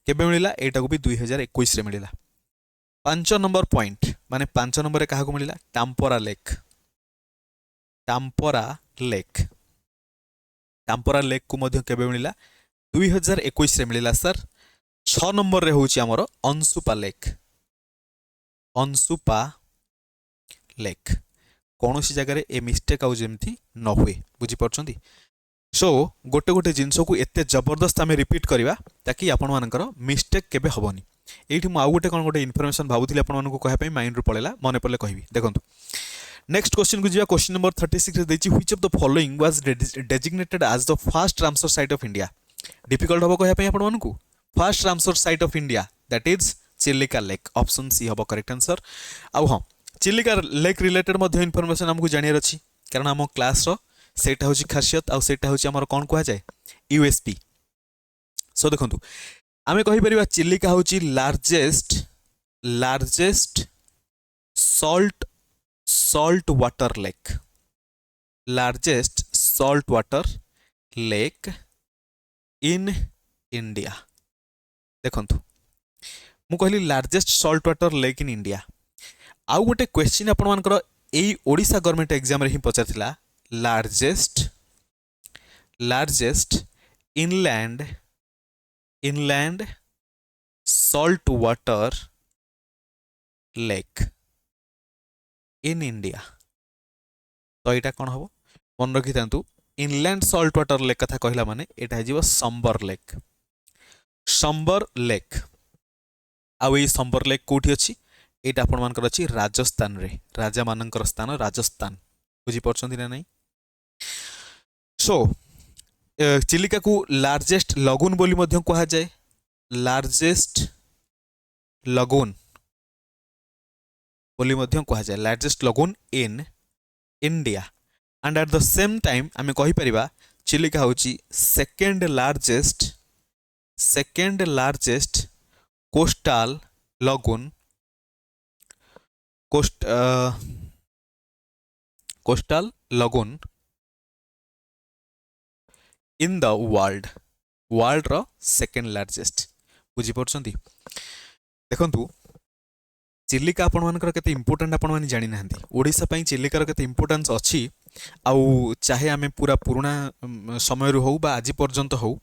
केबे मिलिला एटा को भी 2021 रे मिलिला 5 नंबर पॉइंट माने 5 नंबर रे काहा को मिलिला टाम्पोरा लेक को मध्य केबे मिलिला 2021 रे मिलिला सर 6 नंबर रे होची हमरो अंशुपा लेक कौन सी जगह ए मिस्टेक आउ जेमती न हुए बुझी पारछंती सो गोटे जिनस को एते जबरदस्त आम रिपीट करवा ताकि आपण मानकर मिस्टेक केबे हबनी एठी मु आउ गोटे कोन गोटे इनफॉरमेशन भाबुथिले आपण मानको कहया पई माइंड रु पळेला मने पड़ले कहबी देखंतु नेक्स्ट क्वेश्चन को जिया क्वेश्चन नंबर 36 रे देछि which of the following was designated as the first Ramsar site of India difficult हबो कहया पई आपण मानको first Ramsar site of India that is Chilika lake option C हबो करेक्ट आंसर आउ हां चिल्लिका लेक रिलेटेड मध्य इनफॉरमेशन हमको जानियर अछि कारण हम क्लास रो सेटा होची खासियत आउ सेटा होची हमर कोन कहया जाय यूएसपी सो देखंतु आमे कहि परिबा चिल्लिका होची largest salt water lake in India देखंतु मु कहली largest salt water lake in India आउ गोटे क्वेश्चन आपण मानकर एई ओडिशा गवर्नमेंट एग्जाम रे ही पचारथिला largest inland salt water lake in India तो यहाँ कौन हम मन रखी था इनलैंड सॉल्ट वाटर लेक कथा कहला माने एटा जीव संबर लेक आउ ये संबर लेक कोठी अछि एटा आपण मानकर अछि राजस्थान रे राजा मानकर स्थान राजस्थान बुझी परछंती ना नहीं सो चिल्लिका को लार्जेस्ट लगुन बोली मध्य कहा जाए लार्जेस्ट लगुन बोली मध्य कहा जाए largest lagoon in India and at the same time आमे कहि परिबा चिल्लिका होची second largest coastal lagoon in the world रो सेकेंड लार्जेस्ट बुझी परछंती देखंतु चिल्लिका आपण मानकर केते इंपोर्टेंट आपण माने जानि नाहंती ओडिसा पई चिल्लिकार केते इंपोर्टेंस अछि आउ चाहे आमे पूरा पुराना समय रु हो बा आज पर्यंत हो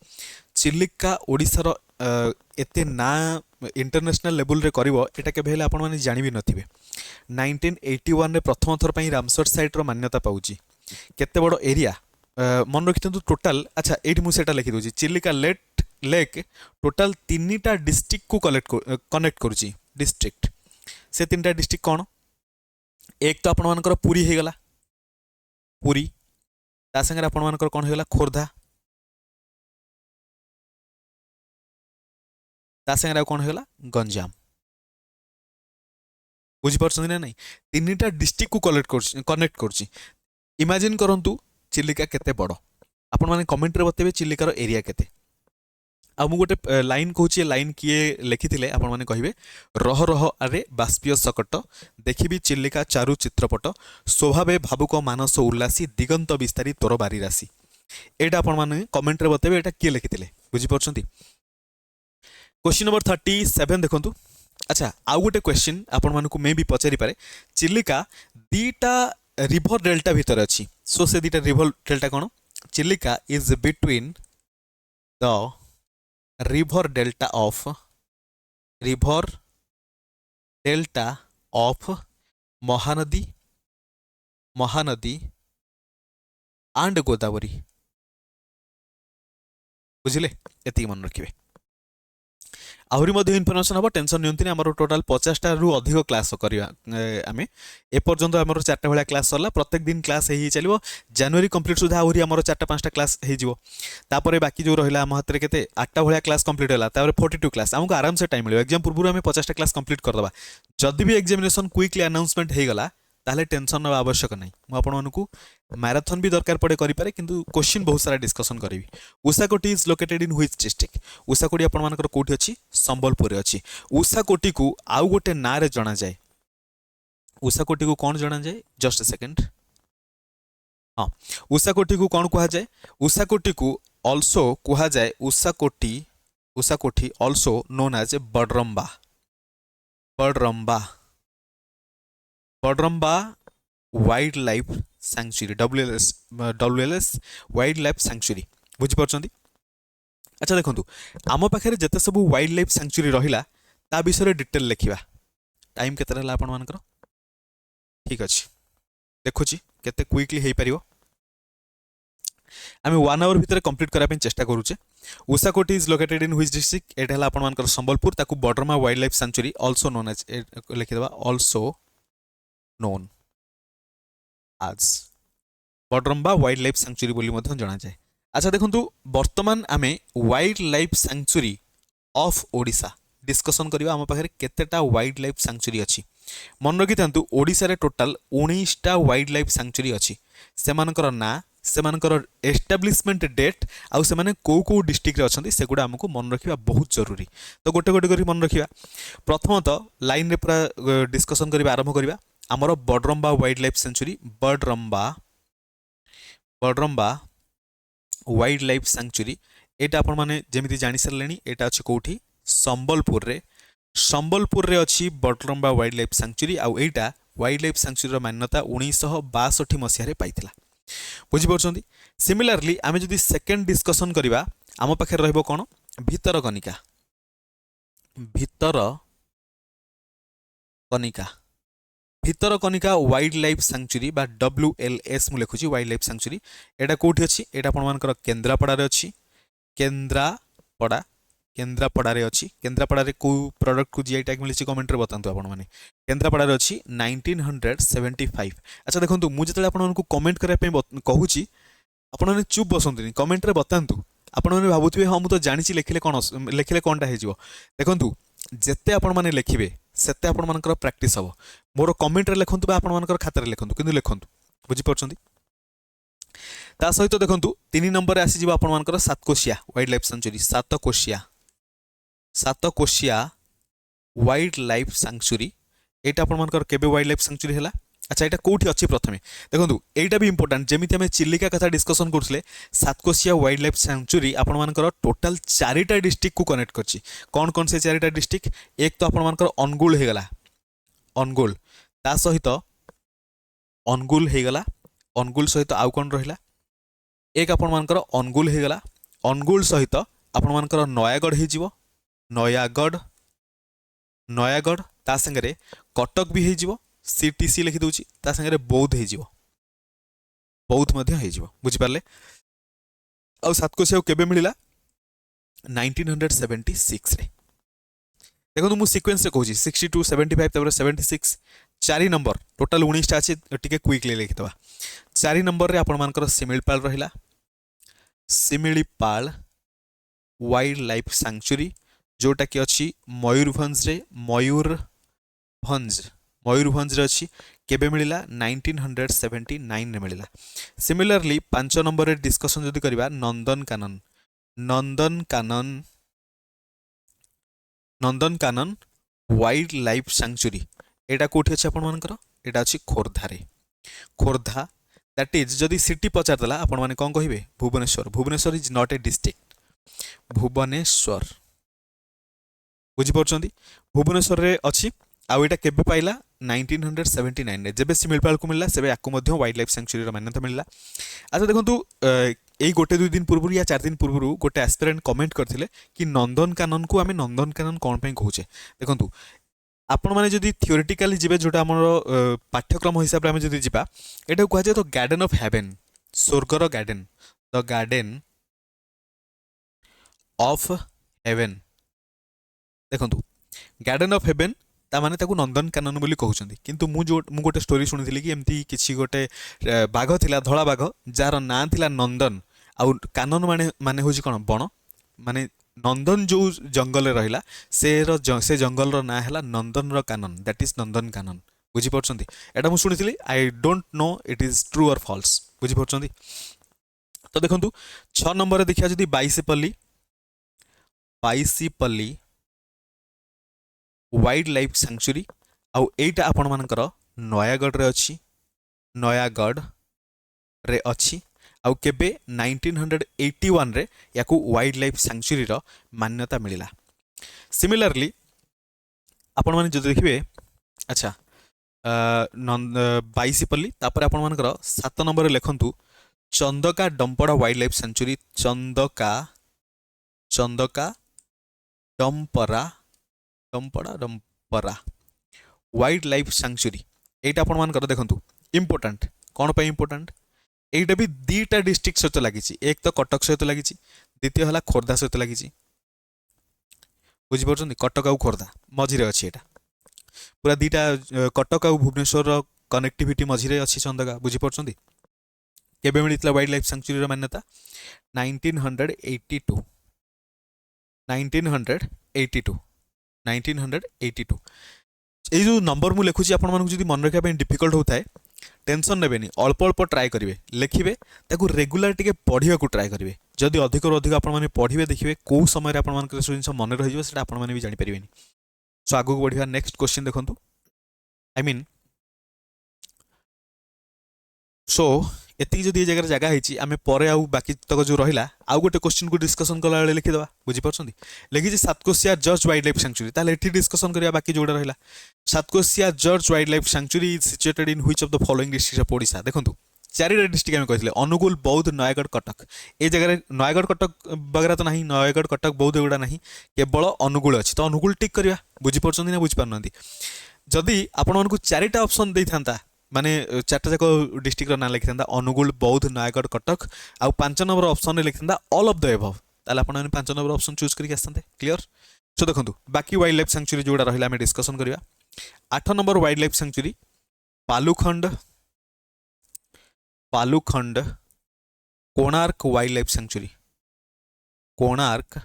चिल्लिका ओडिसा रो एते ना इंटरनेशनल लेवल रे करिवो एटा के भेले आपण माने जानि भी नथिबे 1981 रे प्रथम थर पई रामसर साइट रो मान्यता पाउची केते बडो एरिया मन रखिथु टोटल अच्छा एठी मु सेटा लिखि दोची चिल्लिका लेक टोटल 3टा डिस्ट्रिक्ट को कनेक्ट करूची डिस्ट्रिक्ट से 3टा डिस्ट्रिक्ट कौन एक तो आपण मानकर पुरी हे गला पुरी ता संगे आपण मानकर कौन हे गला खोर्धा ता संगे कौन होगा गंजाम बुझीपार ना नहीं तीन डिस्ट्रिक्ट को कनेक्ट कर इमेजिन करंतु चिलिका केते बड़ आपण मैंने कमेंट रे बतेबे चिलिकार एरिया केते आ मु गोटे लाइन कहूँ लाइन किए लिखी आपण मैंने कहे रह रह आरे बाष्पीय सकट देखी चिलिका चारु चित्रपट स्वभावे भावुक मानस उल्लासी दिगंत विस्तारी तोर बारी राशि एटा आपण मैंने कमेंट रे बतेबे एटा किए लिखी बुझीपार क्वेश्चन नंबर 37 देखंतु अच्छा आउ गोटे क्वेश्चन आपण मानकु मे भी पचारि पारे चिलिका दीटा रिवर डेल्टा भितर अच्छी सो से दीटा रिवर डेल्टा कौन Chilika is between the river delta of Mahanadi and Godavari बुझिले एति मन रखिबे आहरी मध्य इनफर्मेशन हम टेंशन नियंतुनी आमर टोटाल 50 रु अधिक क्लास करिया आमे एपर्यंत आमर 4टा भलिया क्लास सरला प्रत्येक दिन क्लास हे चलिबो जनवरी कंप्लीट सुधा आहरी आमर 4टा 5टा क्लास हे जिवो तापरे बाकी जो रहिला हम हाथ रे केते 8टा भलिया क्लास कंप्लीट होला तापरे 42 क्लास हमको आराम से टाइम मिलियो एग्जाम पूर्व आमे 50टा क्लास कंप्लीट कर दबा जदि भी एग्जामिनेशन क्विकली अनाउंसमेंट हे गला ताले टेंशन ना आवश्यक नहीं मु आपण मानकु मैराथन भी दरकार पड़े करि पारे किंतु क्वेश्चन बहुत सारा डिस्कशन करी Ushakothi is located in which district Ushakothi आपण मानकर कोठी अछि संबलपुर रे अछि उषाकोटी को आउ गोटे ना रे जणा जाय उषाकोटी को कोन जणा जाय जस्ट अ सेकंड हां उषाकोटी को कोन कहा जाय उषाकोटी को आल्सो कहा जाय Ushakothi also known as Badrama wild life sanctuary WLS wild life sanctuary बुझीपार अच्छा देखो आम पाखे जिते सब वाइल्ड लाइफ सैंक्चुरी रहा ता विषय डिटेल लिखा टाइम केते रहला आपण मानकर ठीक अच्छे देखुची केते क्विकली हो पार आम 1 आवर भितर कंप्लीट करने चेष्टा करुचे Ushakothi is located in which district एटा हला आपण मानकर संबलपुर ताकू Badrama wild life sanctuary also known as लिखिदेबा also known as Badrama wild life sanctuary बोली मध्य जना जाए अच्छा देखंतु वर्तमान आमे wild life sanctuary of Odisha discussion करिवा हम पाखरे केतेटा वाइल्ड लाइफ सैंक्चुरी अछि मन रखि थांतु ओडिशा रे टोटल 19टा वाइल्ड लाइफ सैंक्चुरी अछि सेमानकर ना सेमानकर एस्टाब्लिशमेंट डेट आउ सेमाने को डिस्ट्रिक्ट रे अछंती सेगुडा हमकु मन रखिबा बहुत जरूरी तो गोटे गोटे करी मन रखिबा प्रथमतः लाइन रे पूरा डिस्कशन करिबा आरंभ करिबा आमर Badrama wild life sanctuary Badrama wild life sanctuary एटा आपण माने जेमिति जानि सरलेनी एटा अछि कोठी संबलपुर रे अछि बडरम्बा वाइल्ड लाइफ सेंचुरी आउ एटा वाइल्ड लाइफ सेंचुरी रो मान्यता 1962 मसिया रे पाइथिला बुझि परछंती सिमिलरली आमे जदि सेकंड डिस्कशन करिबा आम पाखे रहइबो कोन Bhitarkanika Bhitarkanika wild life sanctuary बा WLS मु लिखुची वाइल्ड लाइफ सैंक्चुरी एटा कोठी अछि एटा आपण मानकर केंद्रापड़ा रे अछि केंद्रापड़ा रे अछि केंद्रापड़ा रे को प्रोडक्ट को जीआई टैग मिलिछि कमेंट रे बतांतु आपण माने केंद्रापड़ा रे अछि 1975 अच्छा देखंतु मु जतले आपण मानकु कमेंट करै पे कहूची आपण माने चुप बसंतुनी कमेंट रे बतांतु आपण माने भाबुथिबे हम तो जानिछि लिखिले कोनटा हे जिवो देखंतु जेते आपण माने लिखिबे सेते आपण मानकर प्रैक्टिस हबो मोर कमेंट रे लिखंतु बा आपण मानकर खाता रे लिखंतु किंतु लिखंतु बुझि परछंती ता सहित देखंतु 3 नंबर रे आसी जिवो आपण मानकर Satkosia wild life sanctuary Satkosia wild life sanctuary एटा आपण मानकर केबे वाइल्ड लाइफ सेंचुरी हला अच्छा एटा कोठी अछि प्रथमे देखंतु एटा भी इंपोर्टेंट जेमिति हमें चिलिका कथा डिस्कशन करथले सातकोशिया वाइल्ड लाइफ सेंचुरी आपण मानकर टोटल 4टा डिस्ट्रिक्ट को कनेक्ट करछि कोन से 4टा डिस्ट्रिक्ट एक तो आपण मानकर अनुगुल हे गला अनुगुल ता सहित अनुगुल हे गला अनुगुल सहित आउ कोन रहिला एक आपण मानकर अनुगुल हे गला अनुगुल सहित आपण मानकर नयागढ़ हे जिवो नयागढ़ ता संगे कटक भी हे जिवो CTC लिखि दउची ता संगे बौद्ध हे जिवो बौद्ध मध्य हे जिवो बुझि पारले आ सातकोशिया केबे मिलिला 1976 रे देखो मु सीक्वेंस रे कहूची 62 75 तबरे 76 4 नंबर टोटल 19 टा अछि टिके क्विकली लिखि दबा 4 नंबर रे आपण मानकर सिमिलपाल रहिला सिमिलीपाल वाइल्ड लाइफ सैंक्चुरी जोटा कि अच्छी मयूरभंज रे मयूरभंज रे अच्छी केबे मिलिला 1979 रे मिलिला। सिमिलरली 5 नंबर रे डिस्कशन जदि करबा नंदनकानन वाइल्ड लाइफ सैंक्चुरी एटा कोठी अछि आपण मानकर एटा अछि खोर्धा रे। खोर्धा दैट इज जदि सिटी पचार देला आपण माने कोन कहिबे Bhubaneswar is not a district Bhubaneswar बुझी परछंती भुवनेश्वर रे अछि आ एटा केबे पाइला 1979 रे जेबे सिमिलपाल को मिलला सेबे आकु मध्य वाइल्ड लाइफ सैंक्चुरी रो मान्यता मिलला। अच्छा देखंतु एई गोटे 2 दिन पूर्व या 4 दिन पूर्व गोटे एस्पिरेंट कमेंट करथिले कि नंदनकानन को आमे नंदनकानन कोन पई कहूचे। देखंतु आपण माने जदि थियोरेटिकली जिबे जोटा हमर पाठ्यक्रम हिसाब रे आमे जदि जिबा एटा कहै जे तो गार्डन ऑफ हेवन स्वर्गर garden the garden of heaven देखंतु गार्डन ऑफ हेवन ता माने ताकू नंदनकानन बोली कहउछंती किंतु मु गोटे स्टोरी सुनिथिली कि एमती किछि गोटे बाघ थिला धळा बाघ जार ना थिला नंदन आ कानन माने माने होजी कोन बण माने नंदन जो जंगल रहिला से जंगल रो ना हैला नंदन रो कानन दैट इज नंदनकानन बुझी परछंती एटा मु सुनिथिली I don't know it is true और फॉल्स बुझी परछंती। तो देखंतु 6 नंबर रे देखिया जदी बाईसीपल्ली वाइल्ड लाइफ सैंक्चुरी आउ एटा आपण मानकर नयागढ़ रे अछि नयागढ़ रे अछि आउ केबे 1981 रे याकू वाइल्ड लाइफ सैंक्चुरी रो मान्यता मिलिला। सिमिलरली आपण माने जदि देखिबे अच्छा बाईसीपल्ली तापर आपण मानकर 7 नंबर रे लेखंतु Chandaka Dampara wild life sanctuary Chandaka Dampara wild life sanctuary एटा आपण मानकर देखंतु इंपोर्टेंट कोन पे इंपोर्टेंट एटा भी दीटा डिस्ट्रिक्ट सहित लगी एक तो कटक सहित लगी द्वितीय हला खोर्धा सहित लगी बुझी परछंती कटक आउ खोर्धा मझी रे अछि एटा पूरा दीटा कटक आउ भुवनेश्वर कनेक्टिविटी मझी रे अछि चंदका बुझी परछंती केबे मिलितला वाइल्ड लाइफ सैंक्चुरी रो मान्यता 1982 ए जो नंबर मु लिखुची आपण मानकु जदी मन रखिया पे डिफिकल्ट होता है टेंशन नेबेनी अल्प अल्प ट्राई करिवे लिखिबे ताकू रेगुलर टिके पढिया को ट्राई करिवे जदी अधिक रो अधिक आपण माने पढिवे देखिबे को समय रे आपण मानक जिंस मन रहि जबो सेटा आपण माने भी जानि परिबेनी। सो आगु बढ़िया नेक्स्ट क्वेश्चन देखंतु आई मीन सो एति जदि ए जगह जगह है आम पर बाकी तक जो रहा आउ गोटे क्वेश्चन को डिस्कसन कला बेले लिखिदेवा बुझीपार लिखी Satkosia gorge wild life sanctuary ताले एठी डिस्कसन करिया बाकी जोड़ा रहा Satkosia gorge wild life sanctuary is situated in which of the following district of Odisha देखंतु चारिटा डिस्ट्रिक्ट आम कहते अनुगुल बौद्ध नयागढ़ कटक ए जगह नयागढ़ कटक वगैरह तो नहीं नयागढ़ कटक बौद्ध एगुड़ा नहीं केवल अनुगुल अच्छी तो अनुगुल टिक करवा बुझीपार ना बुझीपार जदि आपण मानकु चारिटा ऑप्शन दे था माने चारटा जाक डिस्ट्रिक्ट ना लिखि था अनुगुल बौद्ध नयागढ़ कटक आउ 5 नंबर ऑप्शन लिखि था ऑल ऑफ द एबव ताले आपण 5 नंबर ऑप्शन चूज करके आसते क्लियर। सो देखंतु बाकी वाइल्ड लाइफ सैंक्चुरी जोड़ा रहिला आमे डिस्कशन करिया 8 number wild life sanctuary Balukhand Konark wild life sanctuary Konark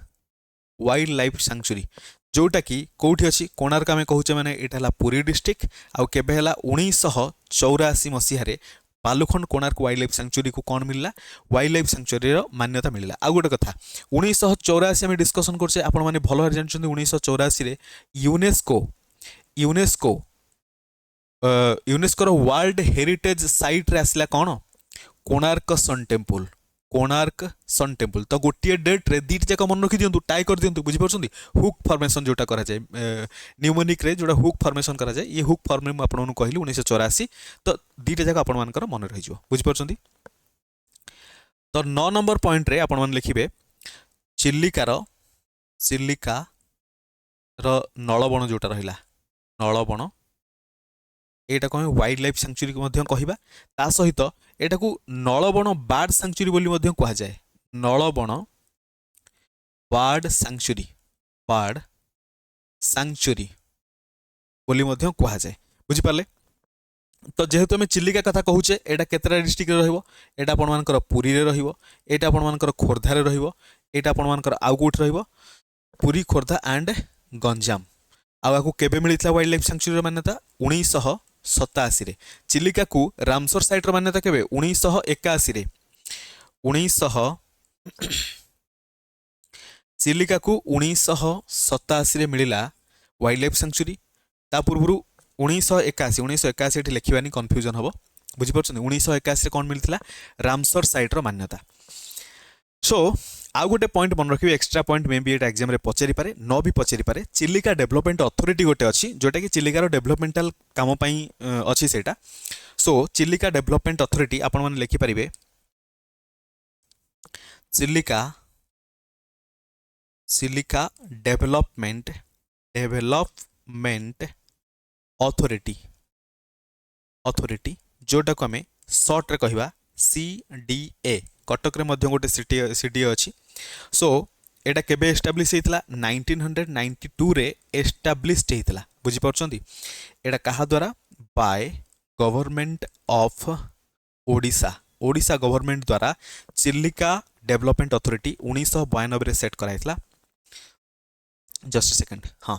wild life sanctuary जोटा कि कौटी अच्छी कोणार्क आम कहूचे मैंने यहाँ पुरी डिस्ट्रिक्ट आउ केबे हला 1984 मसीह पालुखंड कोणार्क वाइल्ड लाइफ सैंक्चुरी को कौन मिलला वाइल्ड लाइफ सैंक्चुरी मान्यता मिलला। आ गोटे कथा 1984 आम डिस्कसन करछे आपण माने भल भाବରେ जानछन्ती 1984 रे यूनेस्को रो वर्ल्ड हेरिटेज साइट रे आसला कौन कोणार्क सन टेम्पल तो गोटे डेट रे दीट जाक मन रखी दिंतु टाई कर दिंतु बुझी परछन्ती हुक फॉर्मेशन जोटा करा जाय न्यूमोनिक रे जोटा हुक फॉर्मेशन करा जाय ये हुक फॉर्म में आपन कहली 1984 तो दीटा जाक आपन मानकर मन रहि जो बुझी परछन्ती। तो 9 नंबर पॉइंट रे आपन मान लिखिबे चिल्लिका रो नलबण जोटा रहिला नलबण एटा कह वाइल्ड लाइफ सैंक्चुरी को मध्य कहिबा ता सहित एटा को नलबण बार्ड सैंक्चुरी बोली मध्य कहा जाए नलबण बार्ड सैंक्चुरी बोली मध्य कहा जाए बुझी पाले। तो जेहेतु आम चिल्लिका कथा कहूचे एटा केतरा डिस्ट्रिक्ट रहिबो एटा आपण मानकर पुरी रे रहिबो एटा आपण मानकर खोर्धा रे रहिबो एटा आपण मानकर आउ कोठ रहिबो पुरी खोर्धा एंड गंजाम आपको केबे मिलता वाइल्ड लाइफ सैंक्चुरी मान्यता 1987 रे चिलिका को रामसर साइट रो मान्यता केबे 1981 रे 1900 चिलिका को 1987 रे मिलिला वाइल्ड लाइफ सैंक्चुरी ता पूर्व 1981 एठी लिखिबानी कंफ्यूजन हबो बुझी परछन 1981 रे कोन मिलथिला रामसर साइट रो मान्यता सो आउ गोटे पॉइंट मन रखिबे extra point may be Etah exam रे पचेरी पारे न भी पचेरी पारे चिलिका डेवलपमेंट अथॉरिटी गोटे अछि जोटा कि चिलिका रो डेवलपमेंटल काम पई अछि सेटा सो चिलिका डेवलपमेंट अथॉरिटी आपण माने लिखि परिबे चिलिका चिलिका डेवलपमेंट अथॉरिटी जोटा को आम सर्ट रे कहवा CDA कटक रे मध्य गोटे CDA अछि सो एटा केबे एस्टाब्लिश हेतला 1992 रे एस्टाब्लिश्ड हेतला बुझी परछंती एटा कहा द्वारा by government of Odisha government द्वारा चिलिका डेवलपमेंट अथॉरिटी 1992 रे सेट कराइतला जस्ट सेकंड हाँ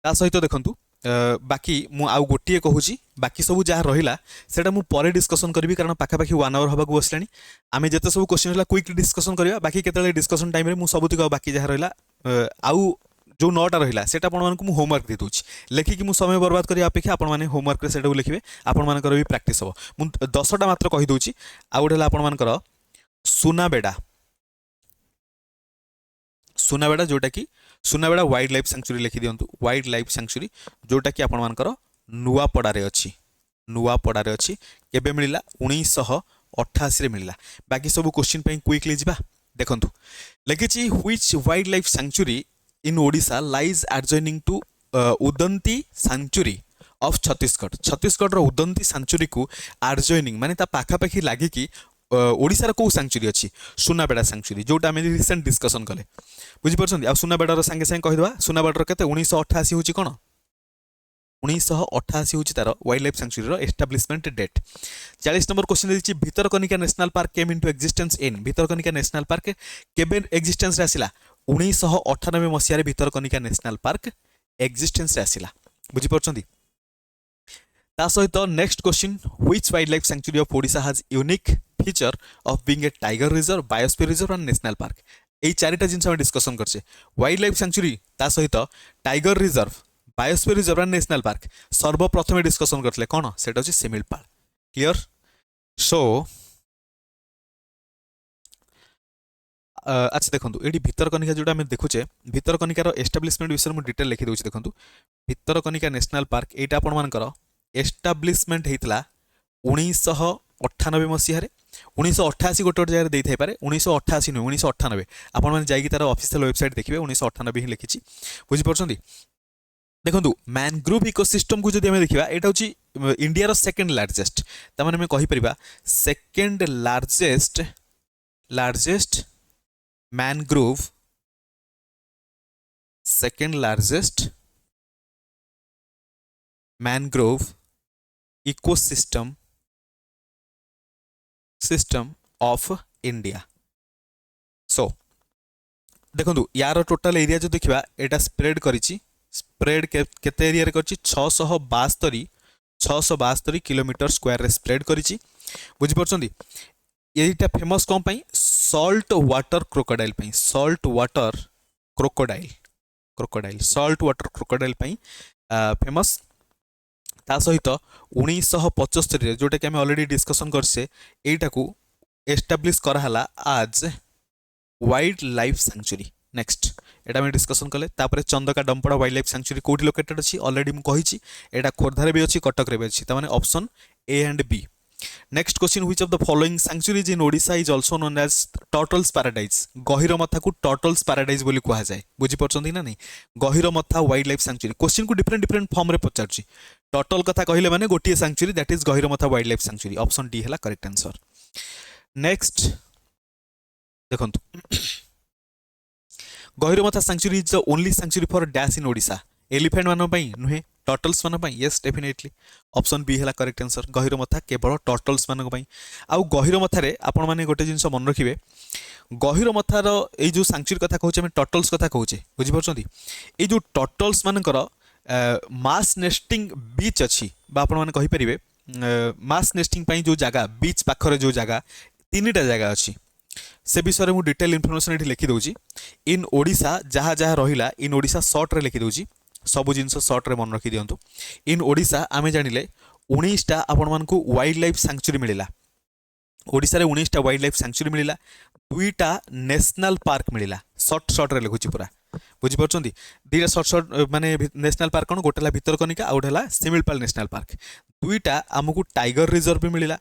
ता सहित देखंतु बाकी मु आउ गोटिए कहूची बाकी सब जहाँ रहिला सेटा मु परे डिस्कशन करबी कारण पाखापाखि 1 आवर हबाक बसलानी आमे जते सब क्वेश्चन हला क्विक डिस्कशन करबा बाकी केतले डिस्कशन टाइम रे मु सबुति बाकी जहाँ रहिला आउ जो 9टा रहिला सेटा आपण मानकु मु होमवर्क दे दोची लेखिकि मु समय बर्बाद करिया अपेक्षा आपण माने होमवर्क रे सेटा लिखिबे आपण मानकर भी प्रैक्टिस हो मु 10टा मात्र कहि दोची आउ गोटे आपण मानकर सुनाबेड़ा जोटा कि सुनाबेड़ा वाइल्ड लाइफ सैंक्चुरी लिखि दियंतु वाइल्ड लाइफ सैंक्चुरी जोटा कि आपण मानकर नुआपड़ारे अछि केबे मिलिला 1988 रे मिलिला बाकी सब क्वेश्चन पई क्विकली जिबा देखंतु लिखिछि which wild life sanctuary in Odisha lies adjoining to Udanti sanctuary of Chhattisgarh रो उदंती सैंक्चुरी को एडजॉइनिंग माने ता पाखापाखि लागि कि ओडिसा को सैंक्चुरी अच्छी सुनाबेड़ा सैंक्चुरी जोटा आम रिसेंट डिस्कसन कले बुझीपार आ सुनाबेड़ार सांगे सांगे कहीदे सुनाबेड़ार के 1988 हूँ कौन 1988 हूँ तार wild life sanctuary establishment date 40 number question देखिए Bhitarkanika national park came into existence in Bhitarkanika national park केबे एक्जिस्टेंस रे आसिला 1998 मसीह भितरकनिका नेशनल पार्क एक्जिस्टेंस रे आसिला बुझीपार ता सहित next question which wild life sanctuary of Odisha has unique feature of being a tiger reserve biosphere reserve and national park यही चारिटा जिनस हम डिस्कशन करछे वाइल्ड लाइफ सैंक्चुरी ता सहित tiger reserve biosphere reserve and national park सर्वप्रथम discussion करथले कोन सेटा होची Similipal clear so अच्छा देखंतु एडी भितरकनिका जोटा हम देखुचे भितरकनिकार एस्टाब्लिशमेंट विषय में डिटेल लिखि दोछि देखंतु भितरकनिका नेशनल पार्क एटा आपण मानकर एस्टाब्लिशमेंट हेतला 1998 मसीह 1988 गोटे गोटे जगह दे थाई पारे 1988 नुह 1998 आपण माने जाई कि तार ऑफिशियल वेबसाइट देखिबे 1998 ही लिखिछि बुझी परछंदी देखंतु मैनग्रोव इकोसिस्टम को जदि हम देखिबा एटा होची इंडिया रो सेकंड लार्जेस्ट त माने हम कहि परिबा second largest mangrove second largest mangrove ecosystem of India so देखंतु यार टोटल एरिया जो देखिबा एटा स्प्रेड करिछि स्प्रेड केते एरिया रे करिछि 672 किलोमीटर स्क्वायर रे स्प्रेड करिछि बुझि परछंदी एटा फेमस कोन पई सॉल्ट वाटर क्रोकोडाइल पई सॉल्ट वाटर क्रोकोडाइल पई फेमस ता सहित 1975 रे जोटा कि हम ऑलरेडी डिस्कशन करसे एटा को एस्टाब्लिश कराला आज वाइल्ड लाइफ सैंक्चुरी नेक्स्ट एटा में डिस्कशन कले तापर Chandaka Dampara wild life sanctuary कोठी लोकेटेड अछि ऑलरेडी मु कहिछि एटा खोर्धा रे भी अछि कटक रे भी अछि त माने option A and B next question which of the following sanctuaries in Odisha is also known as turtles paradise Gahirmatha को टर्टल्स पैराडाइज बोली कहा जाए बुझी परछंती ना नहीं गहिर मथा वाइल्ड लाइफ सैंक्चुरी क्वेश्चन को डिफरेंट फॉर्म रे पचारछि टर्टल कथा कहिले माने गोटिए सैंक्चुरी दैट इज गहिर मथा wild life sanctuary option D हैला करेक्ट आंसर नेक्स्ट देखंतु गहिर मथा sanctuary is the only sanctuary for dash in Odisha elephant मानो पई नुहे टर्टल्स मान यस डेफिनेटली ऑप्शन बी है करेक्ट आंसर गहिर मथा केवल टर्टल्स मान आउ गहिर मथारे आपण मैंने गोटे जिन मन रखिए गहिर मथार ये जो सांचुरी कथा कहूँ टर्टल्स कथा कहूँ बुझीपार ये जो टर्टल्स मानकर मास नेस्टिंग बीच अच्छी आपण मैंने कहींपर मास नेस्टिंग जो जगह बीच पाखरे जो जगह तीन टा जगह अच्छी से विषय में डिटेल इनफर्मेशन ये लिखिदे इन ओडिशा जहाँ जहाँ रहा इन ओडिशा सर्ट रे लिखिदे सबू जिन सर्ट रे मन रखी दिंतु इन ओडिशा आम जानिले 19टा आपण मानकु वाइल्ड लाइफ सैंक्चुरी मिला ओडिशा रे 19टा वाइल्ड लाइफ सैंक्चुरी मिला 2टा नेशनल पार्क मिला सर्ट सर्ट रे लिखुची पूरा बुझीपार दुईटा सर्ट सर्ट माने नेशनल पार्क कौन गोटे भितरकनिका आउ गोटे सिमिलपाल नेशनल पार्क 2टा आमको टाइगर रिजर्व भी मिला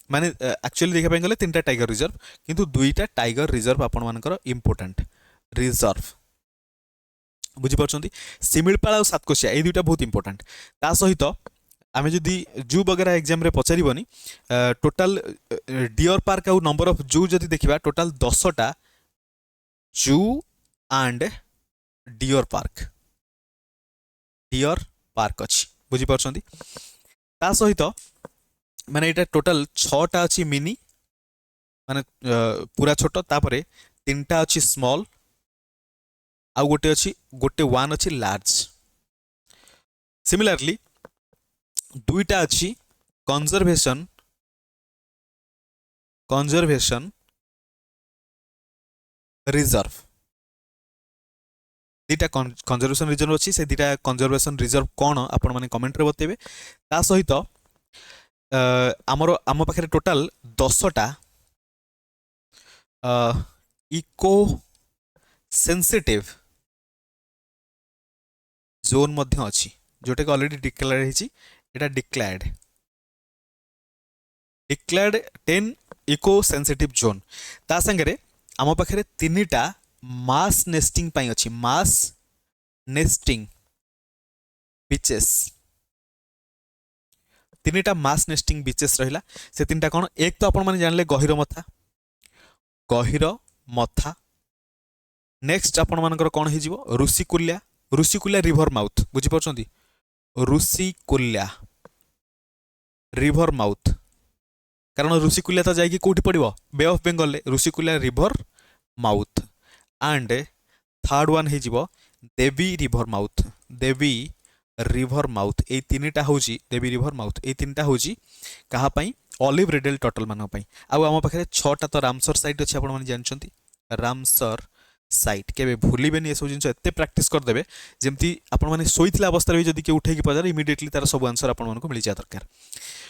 माने एक्चुअली देखा गले 3टा टाइगर रिजर्व किंतु 2टा टाइगर रिजर्व आपण मानकर इंपोर्टेंट रिजर्व बुझीपार सिमिलपाल और सातकोशिया ये 2टा बहुत इंपोर्टेंट ता सहित आम जदि जू वगैरह एग्जाम रे पचारबनी टोटाल डियर पार्क आउ नंबर ऑफ जू जदि देखिबा टोटाल 10टा जू एंड डियर पार्क अच्छी बुझीपार ता सहित माने ये टोटाल 6टा अच्छी मिनी माने पूरा छोट तापर 3टा अच्छी स्मॉल आउ गोटे अच्छी गोटे 1 अच्छी लार्ज सिमिलरली 2टा अच्छी कंजर्वेशन रिजर्व 2टा कंजर्वेशन रिजर्व अच्छी से 2टा कंजर्वेशन रिजर्व कौन आपण माने कमेंट रे बतेबे ता सहित आम पाखे टोटाल 10टा इको सेंसिटिव जोन मध्य अच्छी जोटा कि ऑलरेडी डिक्लेयर है डिक्लेयर्ड 10 इको सेंसिटिव जोन ता संगे आम पाखे 3टा मास नेस्टिंग पाई अच्छी मास नेस्टिंग बीचेस 3टा मास नेस्टिंग बीचेस रहिला से 3टा कौन एक तो आपण माने जानले गहिर मथा नेक्स्ट आपण मानकर कौन हो जीवो ऋषिकुल्या रिवर माउथ बुझी पारछंती ऋषिकुल्या रिवर माउथ कारण ऋषिकुल्या तो जाइए कौटी पड़ो bay of Bengal Rushikulya river mouth and third one हो देवी रिवर माउथ ये 3टा हूँ देवी रिवर माउथ ये 3टा हूँ कहाँपाई ऑलिव रिडेल टर्टल मान आउ आम पाखे 6टा तो रामसर साइट अच्छे आपने जानते रामसर साइट के भूलें सब जिन एत प्राक्ट करदे जमी आपने शोला अवस्था भी जब किए उठे पचार इमिडिएटली तार सब आंसर आपको मिल जाए दरकार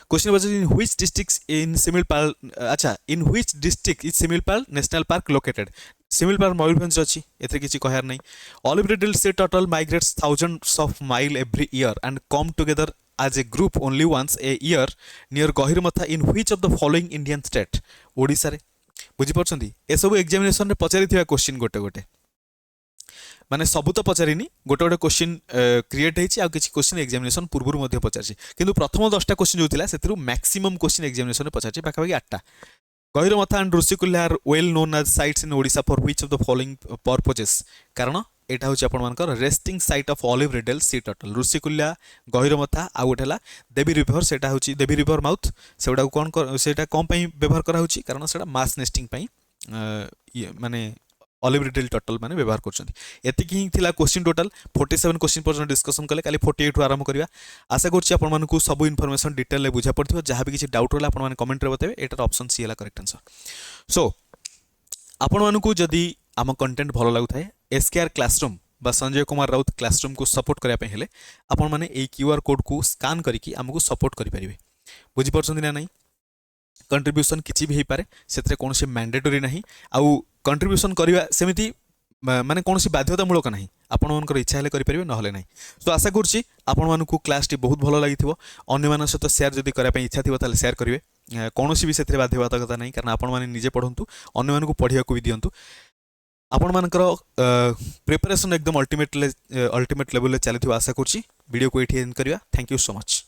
question was in which district in Similipal अच्छा in which district is Similipal national park located Similipal Mayurbhanj अच्छी एथे किसी कहर नहीं olive ridley sea turtle migrates thousands of mile every year and come together as a group only once a year near Gahirmatha in which of the following Indian state Odisha रे बुझी परछंती ए सब examination रे पचारिथिबा question गोटे गोटे माने सबु तो पचारिनी गोटे गोटे क्वेश्चन क्रिएट होइछि आ किछि क्वेश्चन एग्जामिनेशन पूर्व मध्ये पचारछि किंतु प्रथम 10टा क्वेश्चन जो थिला सेतिरु मैक्सिमम क्वेश्चन एग्जामिनेशन रे पचारछि पाखापाखि 8टा Gahirmatha and Rushikulya are well known as sites in Odisha for which of the following purposes कारण एटा हूँ आपर resting site of olive ridley sea turtle Rushikulya Gahirmatha आ गोटे देवी रिवर से देवी रिवर माउथ से कौन से कौन व्यवहार करा कारण से मास नेस्टिंग माने ऑलिव रिडेल टर्टल माने व्यवहार करती क्वेश्चन टोटाल 47 क्वेश्चन पर्यटन डिस्कसन कले काली 48 रु आरंभ करिया आशा करछि आपण मानकु सब इनफॉरमेशन डिटेल ले बुझा पड़थिबो जहाँ भी किछि डाउट होला आपण माने कमेंट रे बताबे एटार ऑप्शन सी हला करेक्ट आंसर सो आपण मानकु जदी आम कंटेंट भल लगुए एसकेआर क्लासरूम बा संजय कुमार राउत क्लासरूम को सपोर्ट करने हेले आपण माने ए क्यूआर कोड को स्कान करके आमको सपोर्ट करेंगे बुझीपार ना नहीं कंट्रीब्यूशन किसी भी हो पारे से कौन से मैंडेटरी ना आउ कंट्रीब्यूशन करवा सेमती माने कौन सी बाध्यतामूलक ना आपण मन इच्छा हेले करेंगे ना ना तो आशा करुँची आपण मानकु क्लास टी बहुत भल लगी अन्य सहित सेयार जदि करने इच्छा थी ताले सेयार करेंगे कौन भी से बाध्यबाधकता नहीं कारण आपण मैंने निजे पढ़ु अन्य मानकु पढ़िया भी दिंतु आपण मानकर प्रिपरेशन एकदम अल्टीमेट लेवल चली आशा करुँची वीडियो को ये एंड करवा थैंक यू सो मच।